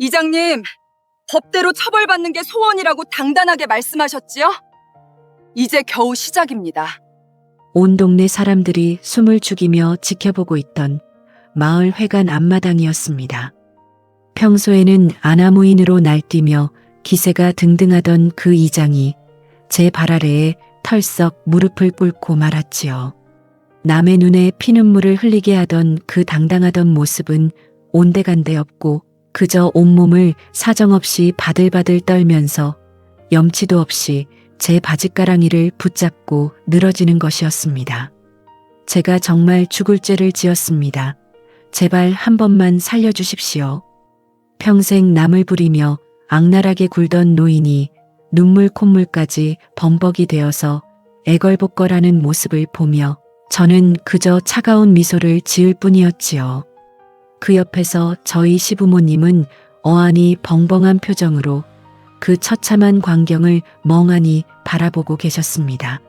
이장님, 법대로 처벌받는 게 소원이라고 당당하게 말씀하셨지요? 이제 겨우 시작입니다. 온 동네 사람들이 숨을 죽이며 지켜보고 있던 마을 회관 앞마당이었습니다. 평소에는 아나무인으로 날뛰며 기세가 등등하던 그 이장이 제 발 아래에 털썩 무릎을 꿇고 말았지요. 남의 눈에 피눈물을 흘리게 하던 그 당당하던 모습은 온데간데 없고 그저 온몸을 사정없이 바들바들 떨면서 염치도 없이 제 바짓가랑이를 붙잡고 늘어지는 것이었습니다. 제가 정말 죽을 죄를 지었습니다. 제발 한 번만 살려주십시오. 평생 남을 부리며 악랄하게 굴던 노인이 눈물 콧물까지 범벅이 되어서 애걸복걸하는 모습을 보며 저는 그저 차가운 미소를 지을 뿐이었지요. 그 옆에서 저희 시부모님은 어안이 벙벙한 표정으로 그 처참한 광경을 멍하니 바라보고 계셨습니다.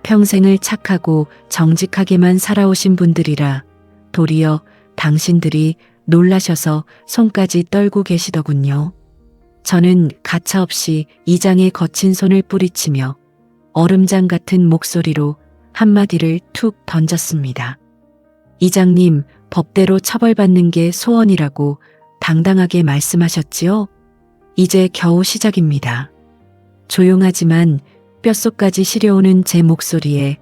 평생을 착하고 정직하게만 살아오신 분들이라 도리어 당신들이 놀라셔서 손까지 떨고 계시더군요. 저는 가차없이 이장의 거친 손을 뿌리치며 얼음장 같은 목소리로 한마디를 툭 던졌습니다. 이장님, 법대로 처벌받는 게 소원이라고 당당하게 말씀하셨지요? 이제 겨우 시작입니다. 조용하지만 뼛속까지 시려오는 제 목소리에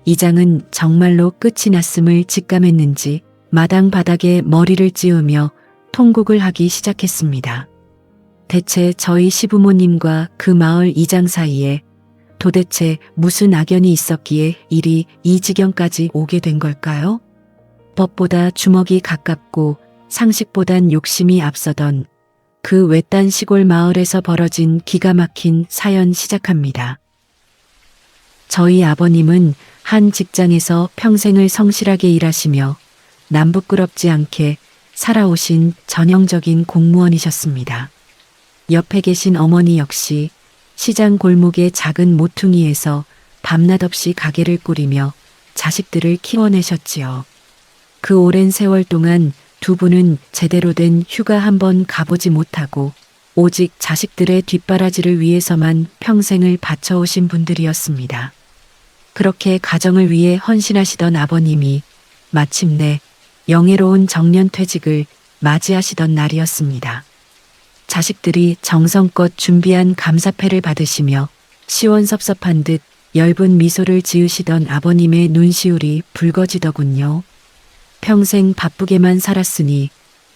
이장은 정말로 끝이 났음을 직감했는지 마당 바닥에 머리를 찌우며 통곡을 하기 시작했습니다. 대체 저희 시부모님과 그 마을 이장 사이에 도대체 무슨 악연이 있었기에 일이 이 지경까지 오게 된 걸까요? 법보다 주먹이 가깝고 상식보단 욕심이 앞서던 그 외딴 시골 마을에서 벌어진 기가 막힌 사연 시작합니다. 저희 아버님은 한 직장에서 평생을 성실하게 일하시며 남부끄럽지 않게 살아오신 전형적인 공무원이셨습니다. 옆에 계신 어머니 역시 시장 골목의 작은 모퉁이에서 밤낮 없이 가게를 꾸리며 자식들을 키워내셨지요. 그 오랜 세월 동안 두 분은 제대로 된 휴가 한번 가보지 못하고 오직 자식들의 뒷바라지를 위해서만 평생을 바쳐오신 분들이었습니다. 그렇게 가정을 위해 헌신하시던 아버님이 마침내 영예로운 정년퇴직을 맞이하시던 날이었습니다. 자식들이 정성껏 준비한 감사패를 받으시며 시원섭섭한 듯 엷은 미소를 지으시던 아버님의 눈시울이 붉어지더군요. 평생 바쁘게만 살았으니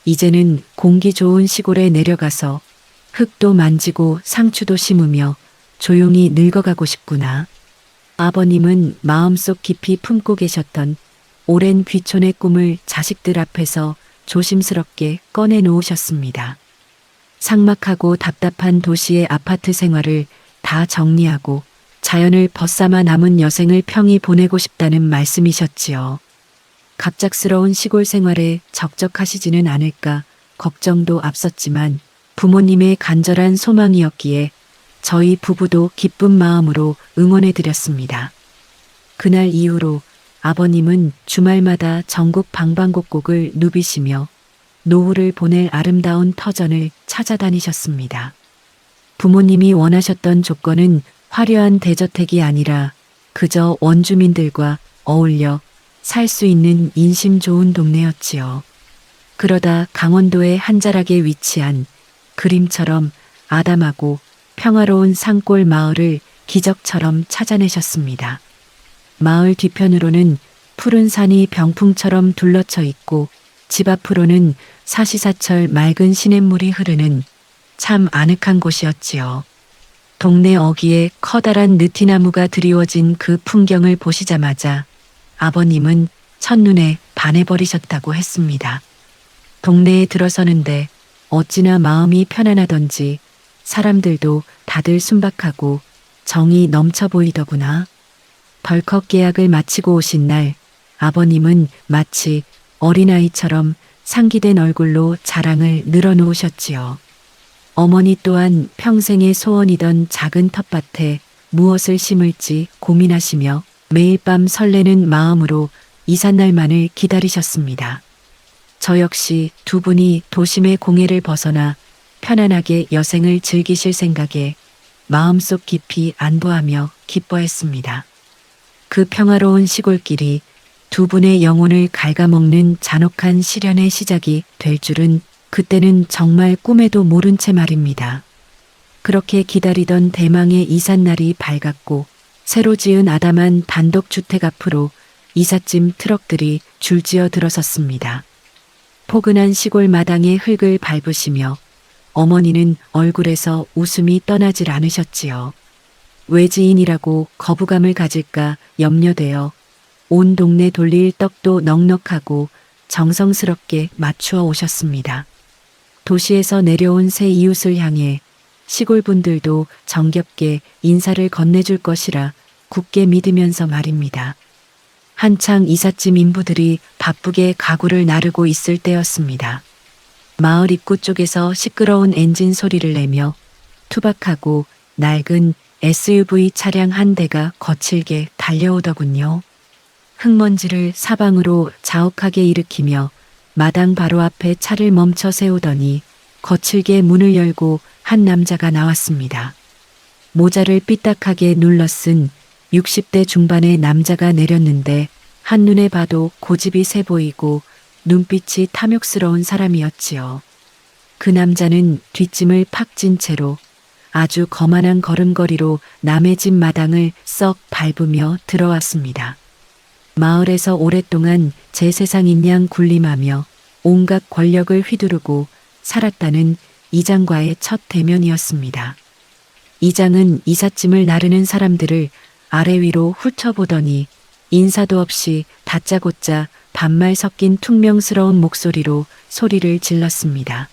이제는 공기 좋은 시골에 내려가서 흙도 만지고 상추도 심으며 조용히 늙어가고 싶구나. 아버님은 마음속 깊이 품고 계셨던 오랜 귀촌의 꿈을 자식들 앞에서 조심스럽게 꺼내놓으셨습니다. 삭막하고 답답한 도시의 아파트 생활을 다 정리하고 자연을 벗삼아 남은 여생을 평이 보내고 싶다는 말씀이셨지요. 갑작스러운 시골 생활에 적적하시지는 않을까 걱정도 앞섰지만 부모님의 간절한 소망이었기에 저희 부부도 기쁜 마음으로 응원해드렸습니다. 그날 이후로 아버님은 주말마다 전국 방방곡곡을 누비시며 노후를 보낼 아름다운 터전을 찾아다니셨습니다. 부모님이 원하셨던 조건은 화려한 대저택이 아니라 그저 원주민들과 어울려 살 수 있는 인심 좋은 동네였지요. 그러다 강원도의 한자락에 위치한 그림처럼 아담하고 평화로운 산골 마을을 기적처럼 찾아내셨습니다. 마을 뒤편으로는 푸른 산이 병풍처럼 둘러쳐 있고 집 앞으로는 사시사철 맑은 시냇물이 흐르는 참 아늑한 곳이었지요. 동네 어귀에 커다란 느티나무가 드리워진 그 풍경을 보시자마자 아버님은 첫눈에 반해버리셨다고 했습니다. 동네에 들어서는데 어찌나 마음이 편안하던지 사람들도 다들 순박하고 정이 넘쳐 보이더구나. 벌컥 계약을 마치고 오신 날 아버님은 마치 어린아이처럼 상기된 얼굴로 자랑을 늘어놓으셨지요. 어머니 또한 평생의 소원이던 작은 텃밭에 무엇을 심을지 고민하시며 매일 밤 설레는 마음으로 이삿날만을 기다리셨습니다. 저 역시 두 분이 도심의 공해를 벗어나 편안하게 여생을 즐기실 생각에 마음속 깊이 안도하며 기뻐했습니다. 그 평화로운 시골길이 두 분의 영혼을 갉아먹는 잔혹한 시련의 시작이 될 줄은 그때는 정말 꿈에도 모른 채 말입니다. 그렇게 기다리던 대망의 이삿날이 밝았고 새로 지은 아담한 단독주택 앞으로 이삿짐 트럭들이 줄지어 들어섰습니다. 포근한 시골 마당의 흙을 밟으시며 어머니는 얼굴에서 웃음이 떠나질 않으셨지요. 외지인이라고 거부감을 가질까 염려되어 온 동네 돌릴 떡도 넉넉하고 정성스럽게 맞추어 오셨습니다. 도시에서 내려온 새 이웃을 향해 시골 분들도 정겹게 인사를 건네줄 것이라 굳게 믿으면서 말입니다. 한창 이삿짐 인부들이 바쁘게 가구를 나르고 있을 때였습니다. 마을 입구 쪽에서 시끄러운 엔진 소리를 내며 투박하고 낡은 SUV 차량 한 대가 거칠게 달려오더군요. 흙먼지를 사방으로 자욱하게 일으키며 마당 바로 앞에 차를 멈춰 세우더니 거칠게 문을 열고 한 남자가 나왔습니다. 모자를 삐딱하게 눌러 쓴 60대 중반의 남자가 내렸는데 한눈에 봐도 고집이 세 보이고 눈빛이 탐욕스러운 사람이었지요. 그 남자는 뒷짐을 팍 진 채로 아주 거만한 걸음걸이로 남의 집 마당을 썩 밟으며 들어왔습니다. 마을에서 오랫동안 제 세상인 양 군림하며 온갖 권력을 휘두르고 살았다는 이장과의 첫 대면이었습니다. 이장은 이삿짐을 나르는 사람들을 아래 위로 훑어보더니 인사도 없이 다짜고짜 반말 섞인 퉁명스러운 목소리로 소리를 질렀습니다.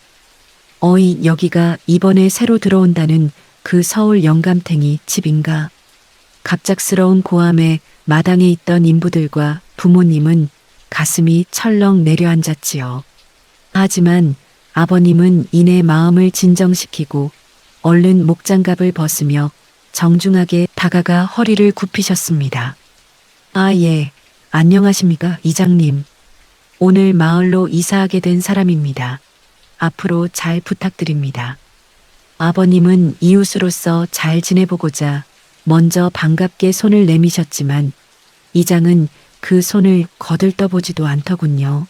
어이, 여기가 이번에 새로 들어온다는 그 서울 영감탱이 집인가? 갑작스러운 고함에 마당에 있던 인부들과 부모님은 가슴이 철렁 내려앉았지요. 하지만 아버님은 이내 마음을 진정시키고 얼른 목장갑을 벗으며 정중하게 다가가 허리를 굽히셨습니다. 아, 예, 안녕하십니까, 이장님. 오늘 마을로 이사하게 된 사람입니다. 앞으로 잘 부탁드립니다. 아버님은 이웃으로서 잘 지내보고자 먼저 반갑게 손을 내미셨지만 이장은 그 손을 거들떠보지도 않더군요.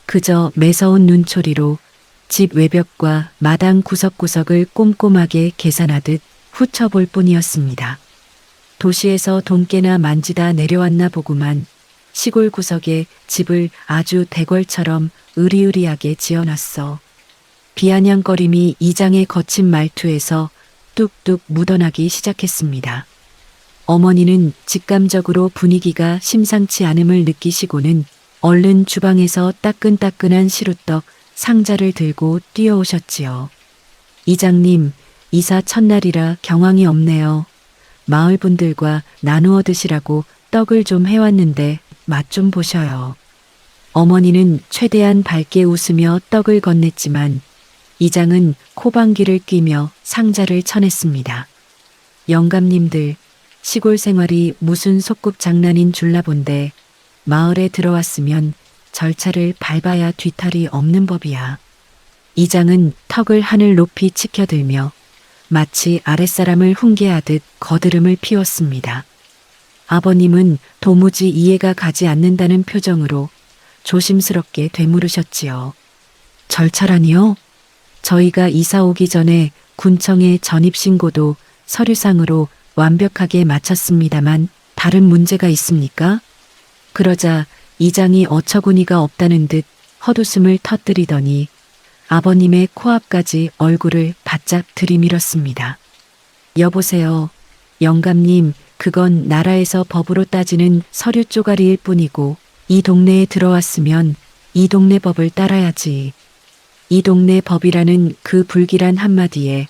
그저 매서운 눈초리로 집 외벽과 마당 구석구석을 꼼꼼하게 계산하듯 훑어볼 뿐이었습니다. 도시에서 돈 깨나 만지다 내려왔나 보구만 시골 구석에 집을 아주 대궐처럼 으리으리하게 지어놨어. 비아냥거림이 이장의 거친 말투에서 뚝뚝 묻어나기 시작했습니다. 어머니는 직감적으로 분위기가 심상치 않음을 느끼시고는 얼른 주방에서 따끈따끈한 시루떡 상자를 들고 뛰어오셨지요. 이장님, 이사 첫날이라 경황이 없네요. 마을 분들과 나누어 드시라고 떡을 좀 해왔는데 맛 좀 보셔요. 어머니는 최대한 밝게 웃으며 떡을 건넸지만 이장은 코방귀를 뀌며 상자를 쳐냈습니다. 영감님들, 시골 생활이 무슨 소꿉장난인 줄라 본데 마을에 들어왔으면 절차를 밟아야 뒤탈이 없는 법이야. 이장은 턱을 하늘 높이 치켜들며 마치 아랫사람을 훈계하듯 거드름을 피웠습니다. 아버님은 도무지 이해가 가지 않는다는 표정으로 조심스럽게 되물으셨지요. 절차라니요? 저희가 이사 오기 전에 군청에 전입신고도 서류상으로 완벽하게 마쳤습니다만 다른 문제가 있습니까? 그러자 이장이 어처구니가 없다는 듯 헛웃음을 터뜨리더니 아버님의 코앞까지 얼굴을 바짝 들이밀었습니다. 여보세요. 영감님, 그건 나라에서 법으로 따지는 서류 쪼가리일 뿐이고 이 동네에 들어왔으면 이 동네 법을 따라야지. 이 동네 법이라는 그 불길한 한마디에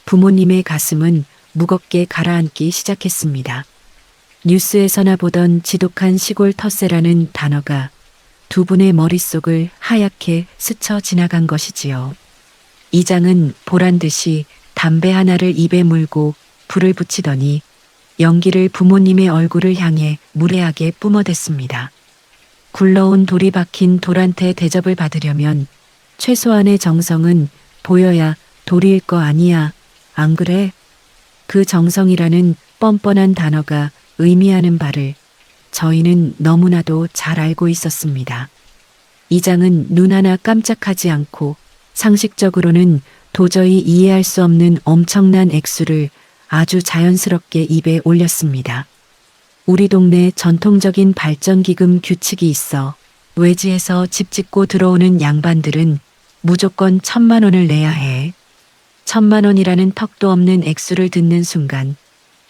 부모님의 가슴은 무겁게 가라앉기 시작했습니다. 뉴스에서나 보던 지독한 시골 텃세라는 단어가 두 분의 머릿속을 하얗게 스쳐 지나간 것이지요. 이장은 보란듯이 담배 하나를 입에 물고 불을 붙이더니 연기를 부모님의 얼굴을 향해 무례하게 뿜어댔습니다. 굴러온 돌이 박힌 돌한테 대접을 받으려면 최소한의 정성은 보여야 도리일 거 아니야. 안 그래? 그 정성이라는 뻔뻔한 단어가 의미하는 바를 저희는 너무나도 잘 알고 있었습니다. 이장은 눈 하나 깜짝하지 않고 상식적으로는 도저히 이해할 수 없는 엄청난 액수를 아주 자연스럽게 입에 올렸습니다. 우리 동네 전통적인 발전기금 규칙이 있어 외지에서 집 짓고 들어오는 양반들은 무조건 1,000만 원을 내야 해. 1,000만 원이라는 턱도 없는 액수를 듣는 순간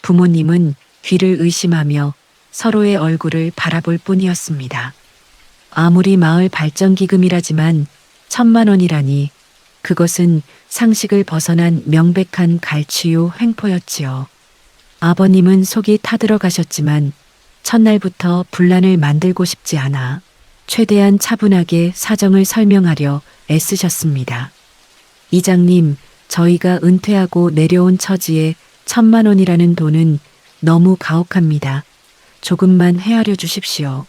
부모님은 귀를 의심하며 서로의 얼굴을 바라볼 뿐이었습니다. 아무리 마을 발전기금이라지만 1,000만 원이라니 그것은 상식을 벗어난 명백한 갈취요 횡포였지요. 아버님은 속이 타들어 가셨지만 첫날부터 분란을 만들고 싶지 않아 최대한 차분하게 사정을 설명하려 애쓰셨습니다. 이장님, 저희가 은퇴하고 내려온 처지에 1,000만 원이라는 돈은 너무 가혹합니다. 조금만 헤아려 주십시오.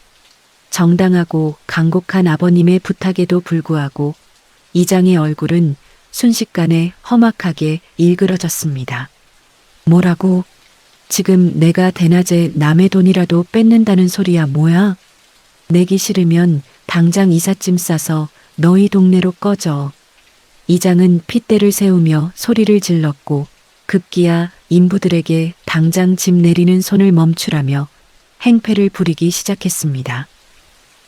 정당하고 간곡한 아버님의 부탁에도 불구하고 이장의 얼굴은 순식간에 험악하게 일그러졌습니다. 뭐라고? 지금 내가 대낮에 남의 돈이라도 뺏는다는 소리야 뭐야? 내기 싫으면 당장 이삿짐 싸서 너희 동네로 꺼져. 이장은 핏대를 세우며 소리를 질렀고 급기야 인부들에게 당장 집 내리는 손을 멈추라며 행패를 부리기 시작했습니다.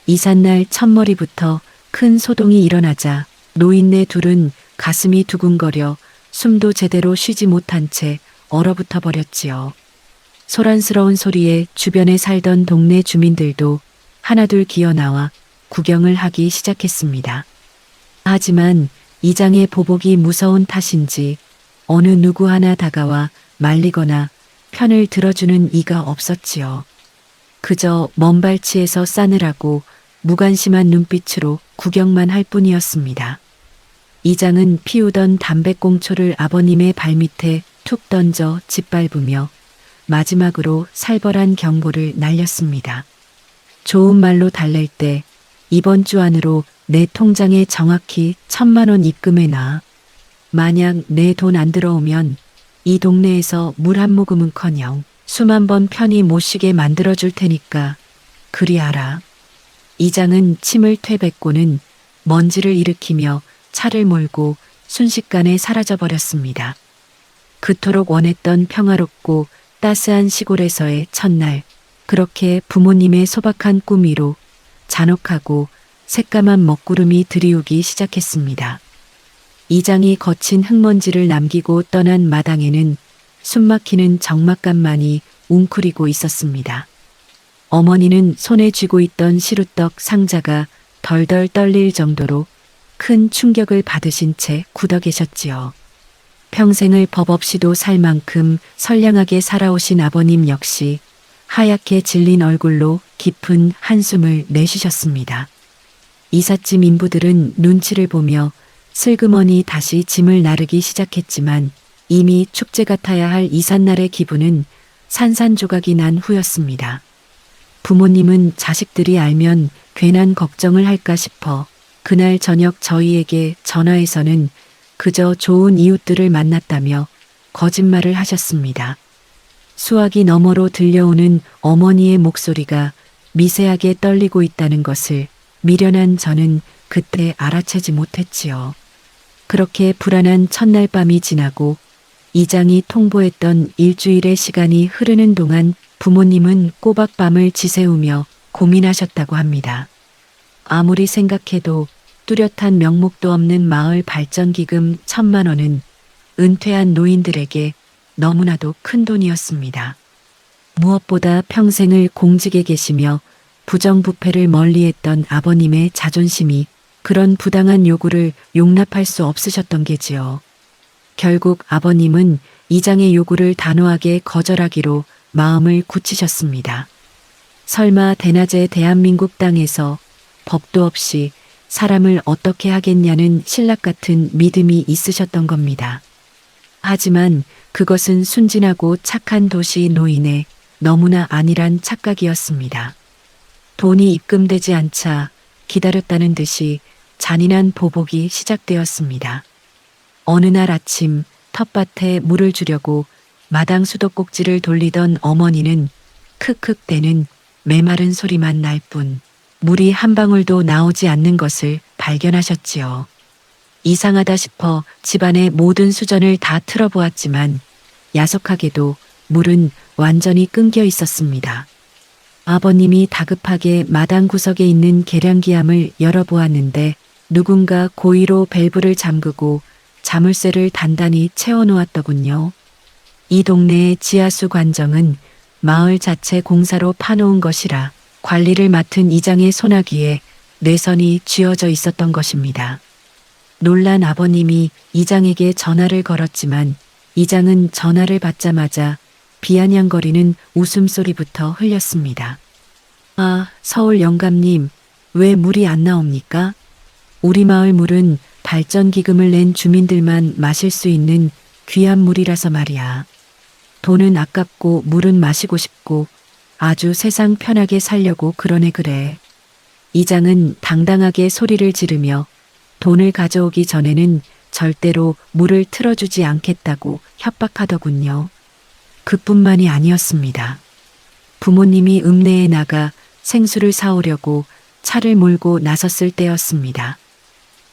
이삿날 첫머리부터 큰 소동이 일어나자 노인네 둘은 가슴이 두근거려 숨도 제대로 쉬지 못한 채 얼어붙어 버렸지요. 소란스러운 소리에 주변에 살던 동네 주민들도 하나둘 기어나와 구경을 하기 시작했습니다. 하지만 이장의 보복이 무서운 탓인지 어느 누구 하나 다가와 말리거나 편을 들어주는 이가 없었지요. 그저 먼 발치에서 싸늘하고 무관심한 눈빛으로 구경만 할 뿐이었습니다. 이장은 피우던 담배꽁초를 아버님의 발밑에 툭 던져 짓밟으며 마지막으로 살벌한 경고를 날렸습니다. 좋은 말로 달랠 때 이번 주 안으로 내 통장에 정확히 1,000만 원 입금해놔. 만약 내 돈 안 들어오면 이 동네에서 물 한 모금은커녕 수만 번 편히 못 쉬게 만들어줄 테니까 그리 알아. 이장은 침을 퇴뱉고는 먼지를 일으키며 차를 몰고 순식간에 사라져버렸습니다. 그토록 원했던 평화롭고 따스한 시골에서의 첫날, 그렇게 부모님의 소박한 꿈 위로 잔혹하고 새까만 먹구름이 들이우기 시작했습니다. 이장이 거친 흙먼지를 남기고 떠난 마당에는 숨막히는 적막감만이 웅크리고 있었습니다. 어머니는 손에 쥐고 있던 시루떡 상자가 덜덜 떨릴 정도로 큰 충격을 받으신 채 굳어 계셨지요. 평생을 법 없이도 살 만큼 선량하게 살아오신 아버님 역시 하얗게 질린 얼굴로 깊은 한숨을 내쉬셨습니다. 이삿짐 인부들은 눈치를 보며 슬그머니 다시 짐을 나르기 시작했지만 이미 축제 같아야 할 이삿날의 기분은 산산조각이 난 후였습니다. 부모님은 자식들이 알면 괜한 걱정을 할까 싶어 그날 저녁 저희에게 전화해서는 그저 좋은 이웃들을 만났다며 거짓말을 하셨습니다. 수화기 너머로 들려오는 어머니의 목소리가 미세하게 떨리고 있다는 것을 미련한 저는 그때 알아채지 못했지요. 그렇게 불안한 첫날 밤이 지나고 이장이 통보했던 일주일의 시간이 흐르는 동안 부모님은 꼬박 밤을 지새우며 고민하셨다고 합니다. 아무리 생각해도 뚜렷한 명목도 없는 마을 발전기금 1,000만 원은 은퇴한 노인들에게 너무나도 큰 돈이었습니다. 무엇보다 평생을 공직에 계시며 부정부패를 멀리했던 아버님의 자존심이 그런 부당한 요구를 용납할 수 없으셨던 게지요. 결국 아버님은 이장의 요구를 단호하게 거절하기로 마음을 굳히셨습니다. 설마 대낮에 대한민국 땅에서 법도 없이 사람을 어떻게 하겠냐는 신락 같은 믿음이 있으셨던 겁니다. 하지만 그것은 순진하고 착한 도시 노인의 너무나 안일한 착각이었습니다. 돈이 입금되지 않자 기다렸다는 듯이 잔인한 보복이 시작되었습니다. 어느 날 아침 텃밭에 물을 주려고 마당 수도꼭지를 돌리던 어머니는 크크대는 메마른 소리만 날 뿐 물이 한 방울도 나오지 않는 것을 발견하셨지요. 이상하다 싶어 집안의 모든 수전을 다 틀어보았지만 야속하게도 물은 완전히 끊겨 있었습니다. 아버님이 다급하게 마당 구석에 있는 계량기함을 열어보았는데 누군가 고의로 밸브를 잠그고 자물쇠를 단단히 채워놓았더군요. 이 동네의 지하수 관정은 마을 자체 공사로 파놓은 것이라 관리를 맡은 이장의 소나기에 뇌선이 쥐어져 있었던 것입니다. 놀란 아버님이 이장에게 전화를 걸었지만 이장은 전화를 받자마자 비아냥거리는 웃음소리부터 흘렸습니다. 아, 서울 영감님, 왜 물이 안 나옵니까? 우리 마을 물은 발전기금을 낸 주민들만 마실 수 있는 귀한 물이라서 말이야. 돈은 아깝고 물은 마시고 싶고 아주 세상 편하게 살려고 그러네 그래. 이장은 당당하게 소리를 지르며 돈을 가져오기 전에는 절대로 물을 틀어주지 않겠다고 협박하더군요. 그뿐만이 아니었습니다. 부모님이 읍내에 나가 생수를 사오려고 차를 몰고 나섰을 때였습니다.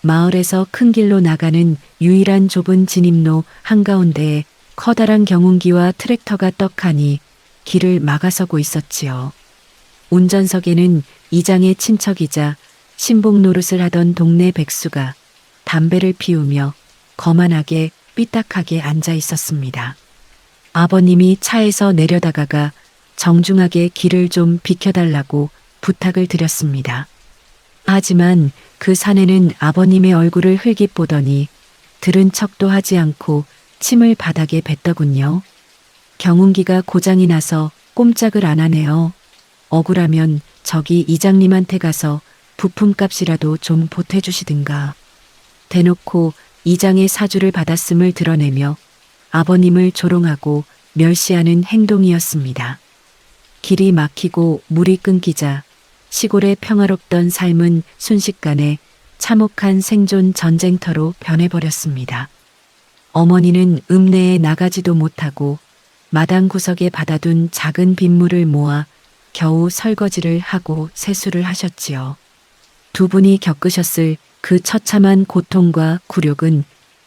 마을에서 큰 길로 나가는 유일한 좁은 진입로 한가운데에 커다란 경운기와 트랙터가 떡하니 길을 막아서고 있었지요. 운전석에는 이장의 친척이자 신복 노릇을 하던 동네 백수가 담배를 피우며 거만하게 삐딱하게 앉아 있었습니다. 아버님이 차에서 내려다가가 정중하게 길을 좀 비켜달라고 부탁을 드렸습니다. 하지만 그 사내는 아버님의 얼굴을 흘깃 보더니 들은 척도 하지 않고 침을 바닥에 뱉더군요. 경운기가 고장이 나서 꼼짝을 안 하네요. 억울하면 저기 이장님한테 가서 부품값이라도 좀 보태주시든가. 대놓고 이장의 사주를 받았음을 드러내며 아버님을 조롱하고 멸시하는 행동이었습니다. 길이 막히고 물이 끊기자 시골의 평화롭던 삶은 순식간에 참혹한 생존 전쟁터로 변해버렸습니다. 어머니는 읍내에 나가지도 못하고 마당 구석에 받아둔 작은 빗물을 모아 겨우 설거지를 하고 세수를 하셨지요. 두 분이 겪으셨을 그 처참한 고통과 굴욕은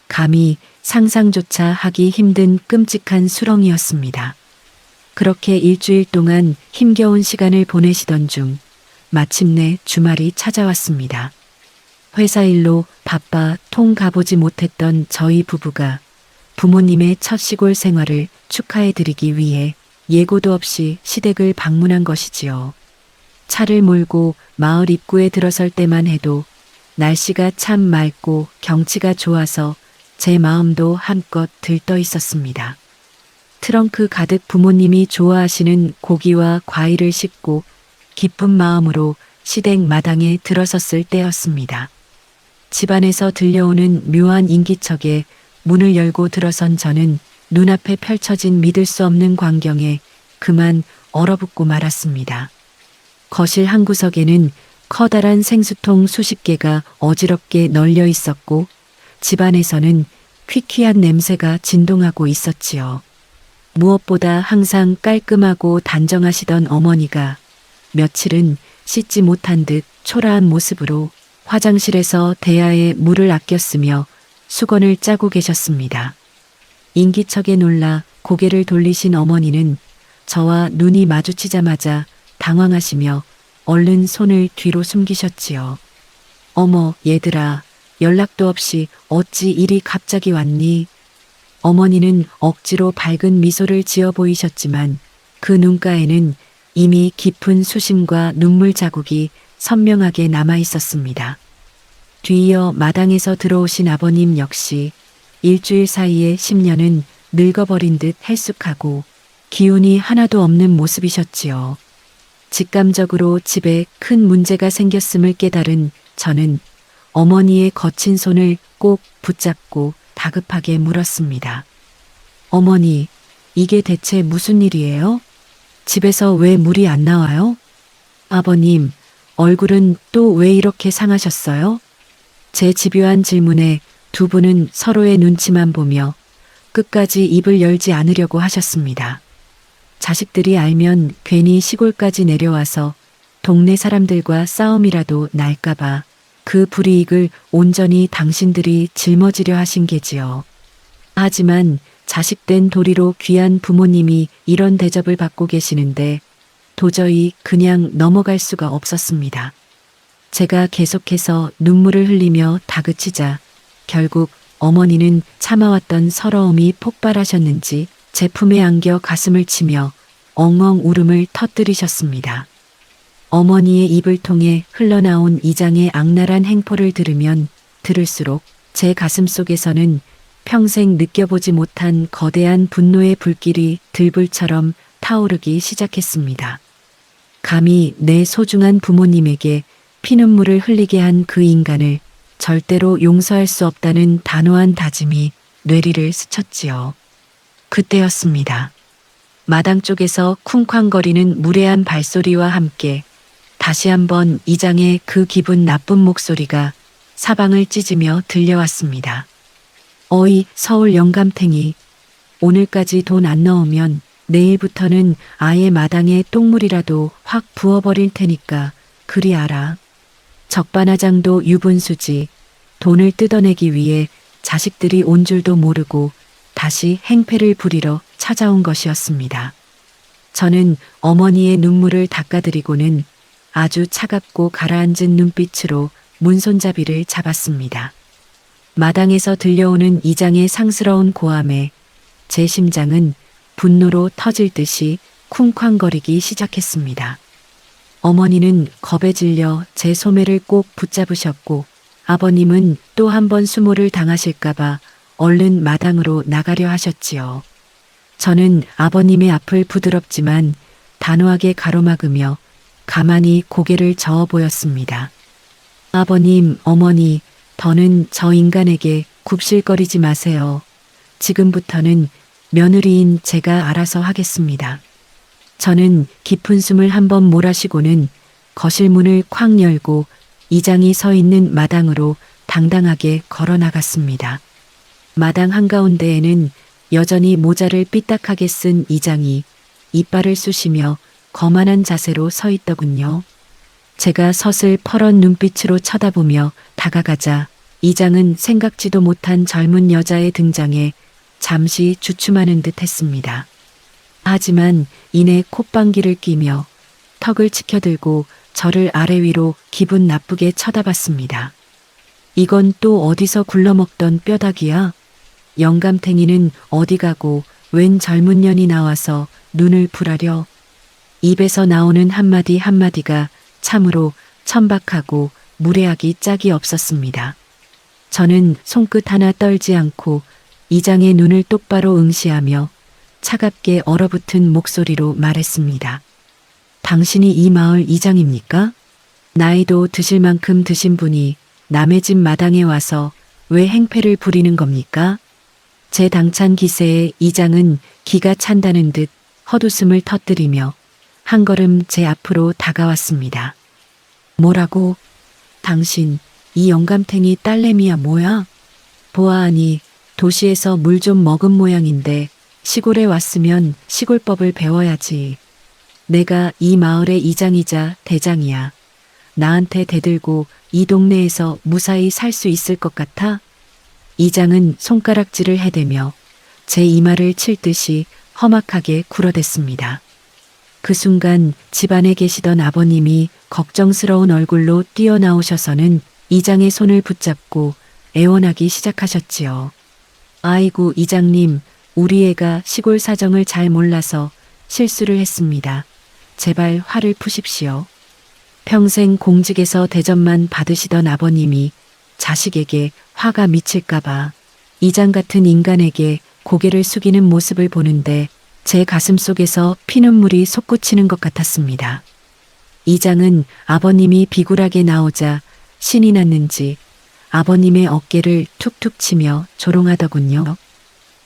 감히 상상조차 하기 힘든 끔찍한 수렁이었습니다. 그렇게 일주일 동안 힘겨운 시간을 보내시던 중 마침내 주말이 찾아왔습니다. 회사 일로 바빠 통 가보지 못했던 저희 부부가 부모님의 첫 시골 생활을 축하해드리기 위해 예고도 없이 시댁을 방문한 것이지요. 차를 몰고 마을 입구에 들어설 때만 해도 날씨가 참 맑고 경치가 좋아서 제 마음도 한껏 들떠 있었습니다. 트렁크 가득 부모님이 좋아하시는 고기와 과일을 싣고 기쁜 마음으로 시댁 마당에 들어섰을 때였습니다. 집안에서 들려오는 묘한 인기척에 문을 열고 들어선 저는 눈앞에 펼쳐진 믿을 수 없는 광경에 그만 얼어붙고 말았습니다. 거실 한 구석에는 커다란 생수통 수십 개가 어지럽게 널려 있었고 집안에서는 퀴퀴한 냄새가 진동하고 있었지요. 무엇보다 항상 깔끔하고 단정하시던 어머니가 며칠은 씻지 못한 듯 초라한 모습으로 화장실에서 대야에 물을 아꼈으며 수건을 짜고 계셨습니다. 인기척에 놀라 고개를 돌리신 어머니는 저와 눈이 마주치자마자 당황하시며 얼른 손을 뒤로 숨기셨지요. 어머, 얘들아, 연락도 없이 어찌 이리 갑자기 왔니? 어머니는 억지로 밝은 미소를 지어 보이셨지만 그 눈가에는 이미 깊은 수심과 눈물 자국이 선명하게 남아 있었습니다. 뒤이어 마당에서 들어오신 아버님 역시 일주일 사이에 10년은 늙어버린 듯 헬쑥하고 기운이 하나도 없는 모습이셨지요. 직감적으로 집에 큰 문제가 생겼음을 깨달은 저는 어머니의 거친 손을 꼭 붙잡고 다급하게 물었습니다. 어머니, 이게 대체 무슨 일이에요? 집에서 왜 물이 안 나와요? 아버님, 얼굴은 또 왜 이렇게 상하셨어요? 제 집요한 질문에 두 분은 서로의 눈치만 보며 끝까지 입을 열지 않으려고 하셨습니다. 자식들이 알면 괜히 시골까지 내려와서 동네 사람들과 싸움이라도 날까봐 그 불이익을 온전히 당신들이 짊어지려 하신 게지요. 하지만 자식된 도리로 귀한 부모님이 이런 대접을 받고 계시는데 도저히 그냥 넘어갈 수가 없었습니다. 제가 계속해서 눈물을 흘리며 다그치자 결국 어머니는 참아왔던 서러움이 폭발하셨는지 제품에 안겨 가슴을 치며 엉엉 울음을 터뜨리셨습니다. 어머니의 입을 통해 흘러나온 이장의 악랄한 행포를 들으면 들을수록 제 가슴 속에서는 평생 느껴보지 못한 거대한 분노의 불길이 들불처럼 타오르기 시작했습니다. 감히 내 소중한 부모님에게 피눈물을 흘리게 한 그 인간을 절대로 용서할 수 없다는 단호한 다짐이 뇌리를 스쳤지요. 그때였습니다. 마당 쪽에서 쿵쾅거리는 무례한 발소리와 함께 다시 한번 이장의 그 기분 나쁜 목소리가 사방을 찢으며 들려왔습니다. 어이 서울 영감탱이, 오늘까지 돈 안 넣으면 내일부터는 아예 마당에 똥물이라도 확 부어버릴 테니까 그리 알아. 적반하장도 유분수지. 돈을 뜯어내기 위해 자식들이 온 줄도 모르고 다시 행패를 부리러 찾아온 것이었습니다. 저는 어머니의 눈물을 닦아드리고는 아주 차갑고 가라앉은 눈빛으로 문손잡이를 잡았습니다. 마당에서 들려오는 이장의 상스러운 고함에 제 심장은 분노로 터질 듯이 쿵쾅거리기 시작했습니다. 어머니는 겁에 질려 제 소매를 꼭 붙잡으셨고 아버님은 또 한 번 수모를 당하실까봐 얼른 마당으로 나가려 하셨지요. 저는 아버님의 앞을 부드럽지만 단호하게 가로막으며 가만히 고개를 저어 보였습니다. 아버님, 어머니, 더는 저 인간에게 굽실거리지 마세요. 지금부터는 며느리인 제가 알아서 하겠습니다. 저는 깊은 숨을 한번 몰아쉬고는 거실 문을 쾅 열고 이장이 서 있는 마당으로 당당하게 걸어 나갔습니다. 마당 한가운데에는 여전히 모자를 삐딱하게 쓴 이장이 이빨을 쑤시며 거만한 자세로 서 있더군요. 제가 서슬 퍼런 눈빛으로 쳐다보며 다가가자 이장은 생각지도 못한 젊은 여자의 등장에 잠시 주춤하는 듯 했습니다. 하지만 이내 콧방귀를 끼며 턱을 치켜들고 저를 아래 위로 기분 나쁘게 쳐다봤습니다. 이건 또 어디서 굴러먹던 뼈다귀야? 영감탱이는 어디 가고 웬 젊은 년이 나와서 눈을 불하려? 입에서 나오는 한마디 한마디가 참으로 천박하고 무례하기 짝이 없었습니다. 저는 손끝 하나 떨지 않고 이장의 눈을 똑바로 응시하며 차갑게 얼어붙은 목소리로 말했습니다. 당신이 이 마을 이장입니까? 나이도 드실 만큼 드신 분이 남의 집 마당에 와서 왜 행패를 부리는 겁니까? 제 당찬 기세에 이장은 기가 찬다는 듯 헛웃음을 터뜨리며 한 걸음 제 앞으로 다가왔습니다. 뭐라고? 당신 이 영감탱이 딸내미야 뭐야? 보아하니 도시에서 물 좀 먹은 모양인데 시골에 왔으면 시골법을 배워야지. 내가 이 마을의 이장이자 대장이야. 나한테 대들고 이 동네에서 무사히 살 수 있을 것 같아? 이장은 손가락질을 해대며 제 이마를 칠 듯이 험악하게 굴어댔습니다. 그 순간 집안에 계시던 아버님이 걱정스러운 얼굴로 뛰어나오셔서는 이장의 손을 붙잡고 애원하기 시작하셨지요. 아이고 이장님, 우리 애가 시골 사정을 잘 몰라서 실수를 했습니다. 제발 화를 푸십시오. 평생 공직에서 대접만 받으시던 아버님이 자식에게 화가 미칠까봐 이장 같은 인간에게 고개를 숙이는 모습을 보는데 제 가슴 속에서 피눈물이 솟구치는 것 같았습니다. 이장은 아버님이 비굴하게 나오자 신이 났는지 아버님의 어깨를 툭툭 치며 조롱하더군요.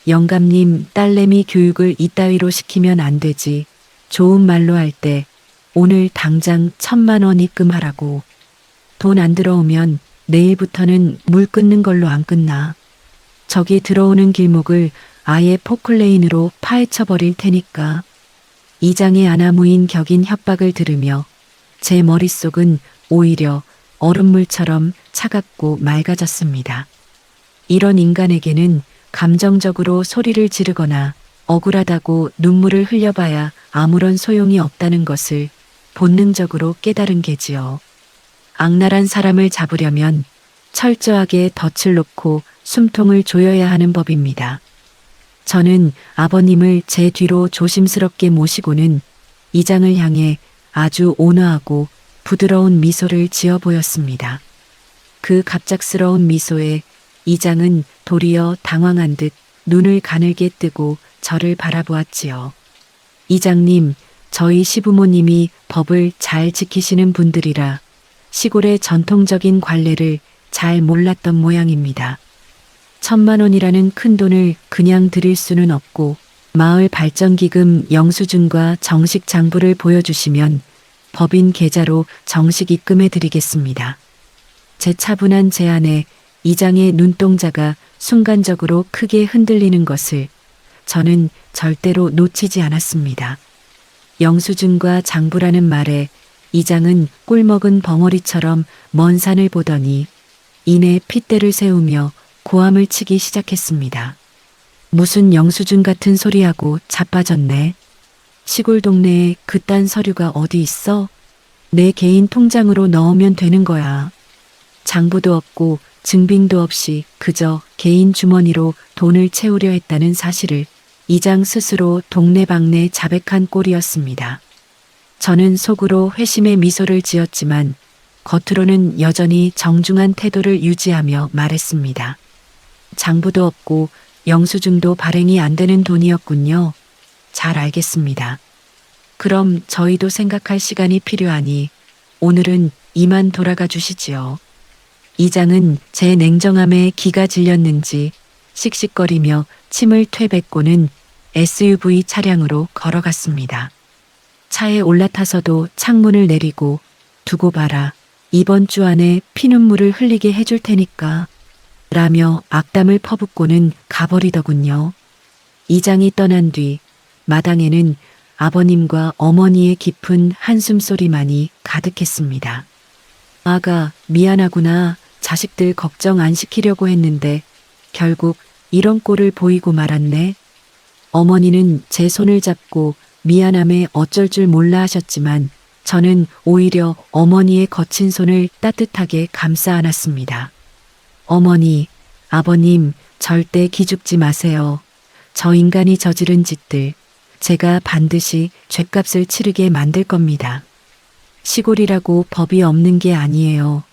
영감님, 딸내미 교육을 이따위로 시키면 안 되지. 좋은 말로 할 때 오늘 당장 1,000만 원 입금하라고. 돈 안 들어오면 내일부터는 물 끊는 걸로 안 끝나. 저기 들어오는 길목을 아예 포클레인으로 파헤쳐버릴 테니까. 이장의 아나무인 격인 협박을 들으며 제 머릿속은 오히려 얼음물처럼 차갑고 맑아졌습니다. 이런 인간에게는 감정적으로 소리를 지르거나 억울하다고 눈물을 흘려봐야 아무런 소용이 없다는 것을 본능적으로 깨달은 게지요. 악랄한 사람을 잡으려면 철저하게 덫을 놓고 숨통을 조여야 하는 법입니다. 저는 아버님을 제 뒤로 조심스럽게 모시고는 이장을 향해 아주 온화하고 부드러운 미소를 지어 보였습니다. 그 갑작스러운 미소에 이장은 도리어 당황한 듯 눈을 가늘게 뜨고 저를 바라보았지요. 이장님, 저희 시부모님이 법을 잘 지키시는 분들이라 시골의 전통적인 관례를 잘 몰랐던 모양입니다. 1,000만 원이라는 큰 돈을 그냥 드릴 수는 없고 마을 발전기금 영수증과 정식 장부를 보여주시면 법인 계좌로 정식 입금해 드리겠습니다. 제 차분한 제안에 이장의 눈동자가 순간적으로 크게 흔들리는 것을 저는 절대로 놓치지 않았습니다. 영수증과 장부라는 말에 이장은 꿀먹은 벙어리처럼 먼 산을 보더니 이내 핏대를 세우며 고함을 치기 시작했습니다. 무슨 영수증 같은 소리하고 자빠졌네. 시골 동네에 그딴 서류가 어디 있어? 내 개인 통장으로 넣으면 되는 거야. 장부도 없고 증빙도 없이 그저 개인 주머니로 돈을 채우려 했다는 사실을 이장 스스로 동네방네 자백한 꼴이었습니다. 저는 속으로 회심의 미소를 지었지만 겉으로는 여전히 정중한 태도를 유지하며 말했습니다. 장부도 없고 영수증도 발행이 안 되는 돈이었군요. 잘 알겠습니다. 그럼 저희도 생각할 시간이 필요하니 오늘은 이만 돌아가 주시지요. 이장은 제 냉정함에 기가 질렸는지 씩씩거리며 침을 퇴뱉고는 SUV 차량으로 걸어갔습니다. 차에 올라타서도 창문을 내리고 두고 봐라. 이번 주 안에 피눈물을 흘리게 해줄 테니까. 라며 악담을 퍼붓고는 가버리더군요. 이장이 떠난 뒤 마당에는 아버님과 어머니의 깊은 한숨소리만이 가득했습니다. 아가, 미안하구나. 자식들 걱정 안 시키려고 했는데 결국 이런 꼴을 보이고 말았네. 어머니는 제 손을 잡고 미안함에 어쩔 줄 몰라 하셨지만 저는 오히려 어머니의 거친 손을 따뜻하게 감싸 안았습니다. 어머니, 아버님, 절대 기죽지 마세요. 저 인간이 저지른 짓들, 제가 반드시 죗값을 치르게 만들 겁니다. 시골이라고 법이 없는 게 아니에요.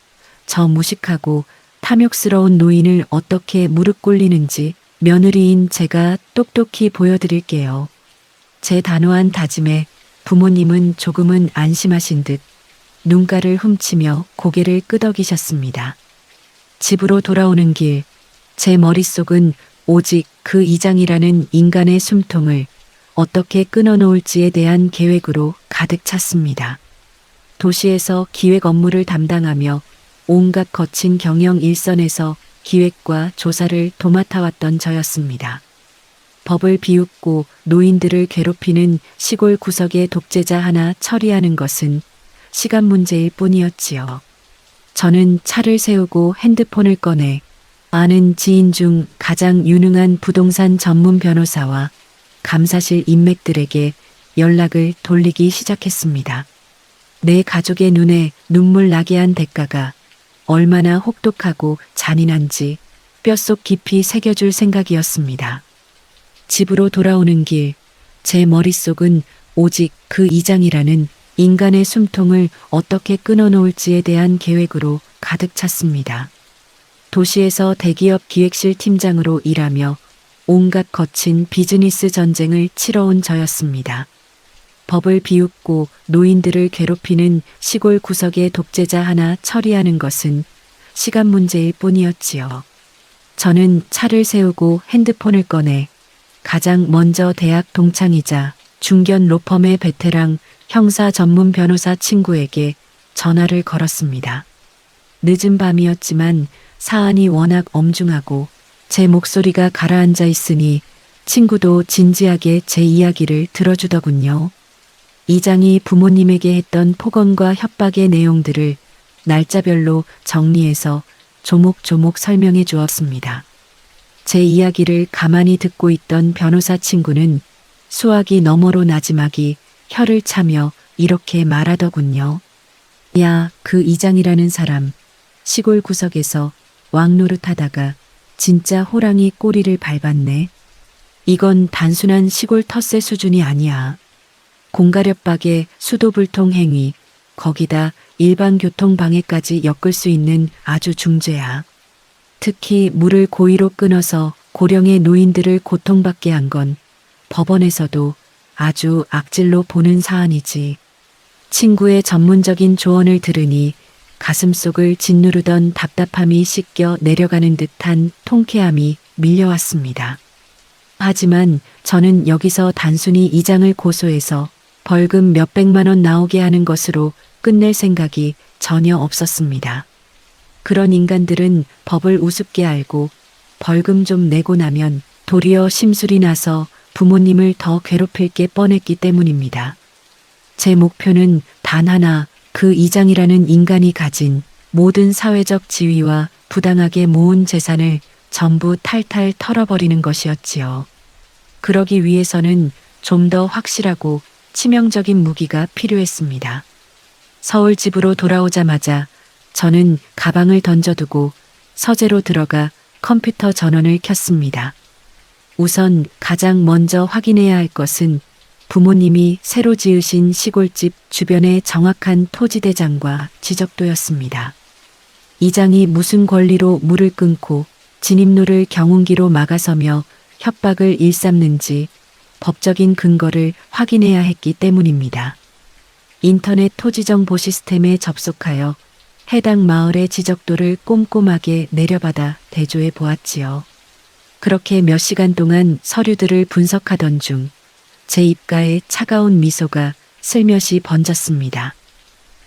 저 무식하고 탐욕스러운 노인을 어떻게 무릎 꿇리는지 며느리인 제가 똑똑히 보여드릴게요. 제 단호한 다짐에 부모님은 조금은 안심하신 듯 눈가를 훔치며 고개를 끄덕이셨습니다. 집으로 돌아오는 길, 제 머릿속은 오직 그 이장이라는 인간의 숨통을 어떻게 끊어놓을지에 대한 계획으로 가득 찼습니다. 도시에서 기획 업무를 담당하며 온갖 거친 경영 일선에서 기획과 조사를 도맡아왔던 저였습니다. 법을 비웃고 노인들을 괴롭히는 시골 구석의 독재자 하나 처리하는 것은 시간 문제일 뿐이었지요. 저는 차를 세우고 핸드폰을 꺼내 아는 지인 중 가장 유능한 부동산 전문 변호사와 감사실 인맥들에게 연락을 돌리기 시작했습니다. 내 가족의 눈에 눈물 나게 한 대가가 얼마나 혹독하고 잔인한지 뼛속 깊이 새겨줄 생각이었습니다. 집으로 돌아오는 길, 제 머릿속은 오직 그 이장이라는 인간의 숨통을 어떻게 끊어놓을지에 대한 계획으로 가득 찼습니다. 도시에서 대기업 기획실 팀장으로 일하며 온갖 거친 비즈니스 전쟁을 치러온 저였습니다. 법을 비웃고 노인들을 괴롭히는 시골 구석의 독재자 하나 처리하는 것은 시간 문제일 뿐이었지요. 저는 차를 세우고 핸드폰을 꺼내 가장 먼저 대학 동창이자 중견 로펌의 베테랑 형사 전문 변호사 친구에게 전화를 걸었습니다. 늦은 밤이었지만 사안이 워낙 엄중하고 제 목소리가 가라앉아 있으니 친구도 진지하게 제 이야기를 들어주더군요. 이장이 부모님에게 했던 폭언과 협박의 내용들을 날짜별로 정리해서 조목조목 설명해 주었습니다. 제 이야기를 가만히 듣고 있던 변호사 친구는 수화기 너머로 나지막이 혀를 차며 이렇게 말하더군요. 야, 그 이장이라는 사람 시골 구석에서 왕노릇하다가 진짜 호랑이 꼬리를 밟았네. 이건 단순한 시골 텃세 수준이 아니야. 공가렵박의 수도불통 행위, 거기다 일반 교통방해까지 엮을 수 있는 아주 중죄야. 특히 물을 고의로 끊어서 고령의 노인들을 고통받게 한 건 법원에서도 아주 악질로 보는 사안이지. 친구의 전문적인 조언을 들으니 가슴속을 짓누르던 답답함이 씻겨 내려가는 듯한 통쾌함이 밀려왔습니다. 하지만 저는 여기서 단순히 이장을 고소해서 벌금 몇백만 원 나오게 하는 것으로 끝낼 생각이 전혀 없었습니다. 그런 인간들은 법을 우습게 알고 벌금 좀 내고 나면 도리어 심술이 나서 부모님을 더 괴롭힐 게 뻔했기 때문입니다. 제 목표는 단 하나, 그 이장이라는 인간이 가진 모든 사회적 지위와 부당하게 모은 재산을 전부 탈탈 털어버리는 것이었지요. 그러기 위해서는 좀 더 확실하고 치명적인 무기가 필요했습니다. 서울 집으로 돌아오자마자 저는 가방을 던져두고 서재로 들어가 컴퓨터 전원을 켰습니다. 우선 가장 먼저 확인해야 할 것은 부모님이 새로 지으신 시골집 주변의 정확한 토지 대장과 지적도였습니다. 이장이 무슨 권리로 물을 끊고 진입로를 경운기로 막아서며 협박을 일삼는지 법적인 근거를 확인해야 했기 때문입니다. 인터넷 토지정보 시스템에 접속하여 해당 마을의 지적도를 꼼꼼하게 내려받아 대조해 보았지요. 그렇게 몇 시간 동안 서류들을 분석하던 중 제 입가에 차가운 미소가 슬며시 번졌습니다.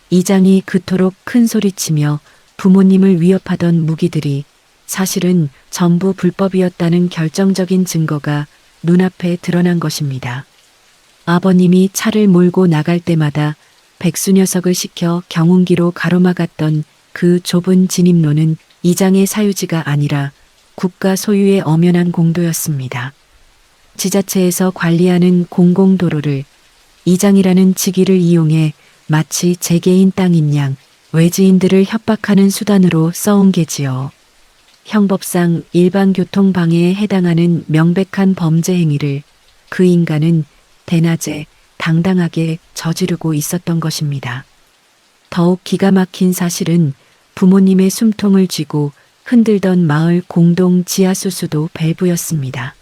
이장이 그토록 큰 소리치며 부모님을 위협하던 무기들이 사실은 전부 불법이었다는 결정적인 증거가 눈앞에 드러난 것입니다. 아버님이 차를 몰고 나갈 때마다 백수 녀석을 시켜 경운기로 가로막았던 그 좁은 진입로는 이장의 사유지가 아니라 국가 소유의 엄연한 공도였습니다. 지자체에서 관리하는 공공도로를 이장이라는 직위를 이용해 마치 제 개인 땅인 양 외지인들을 협박하는 수단으로 써온 게지요. 형법상 일반 교통방해에 해당하는 명백한 범죄 행위를 그 인간은 대낮에 당당하게 저지르고 있었던 것입니다. 더욱 기가 막힌 사실은 부모님의 숨통을 쥐고 흔들던 마을 공동 지하수수도 밸브였습니다.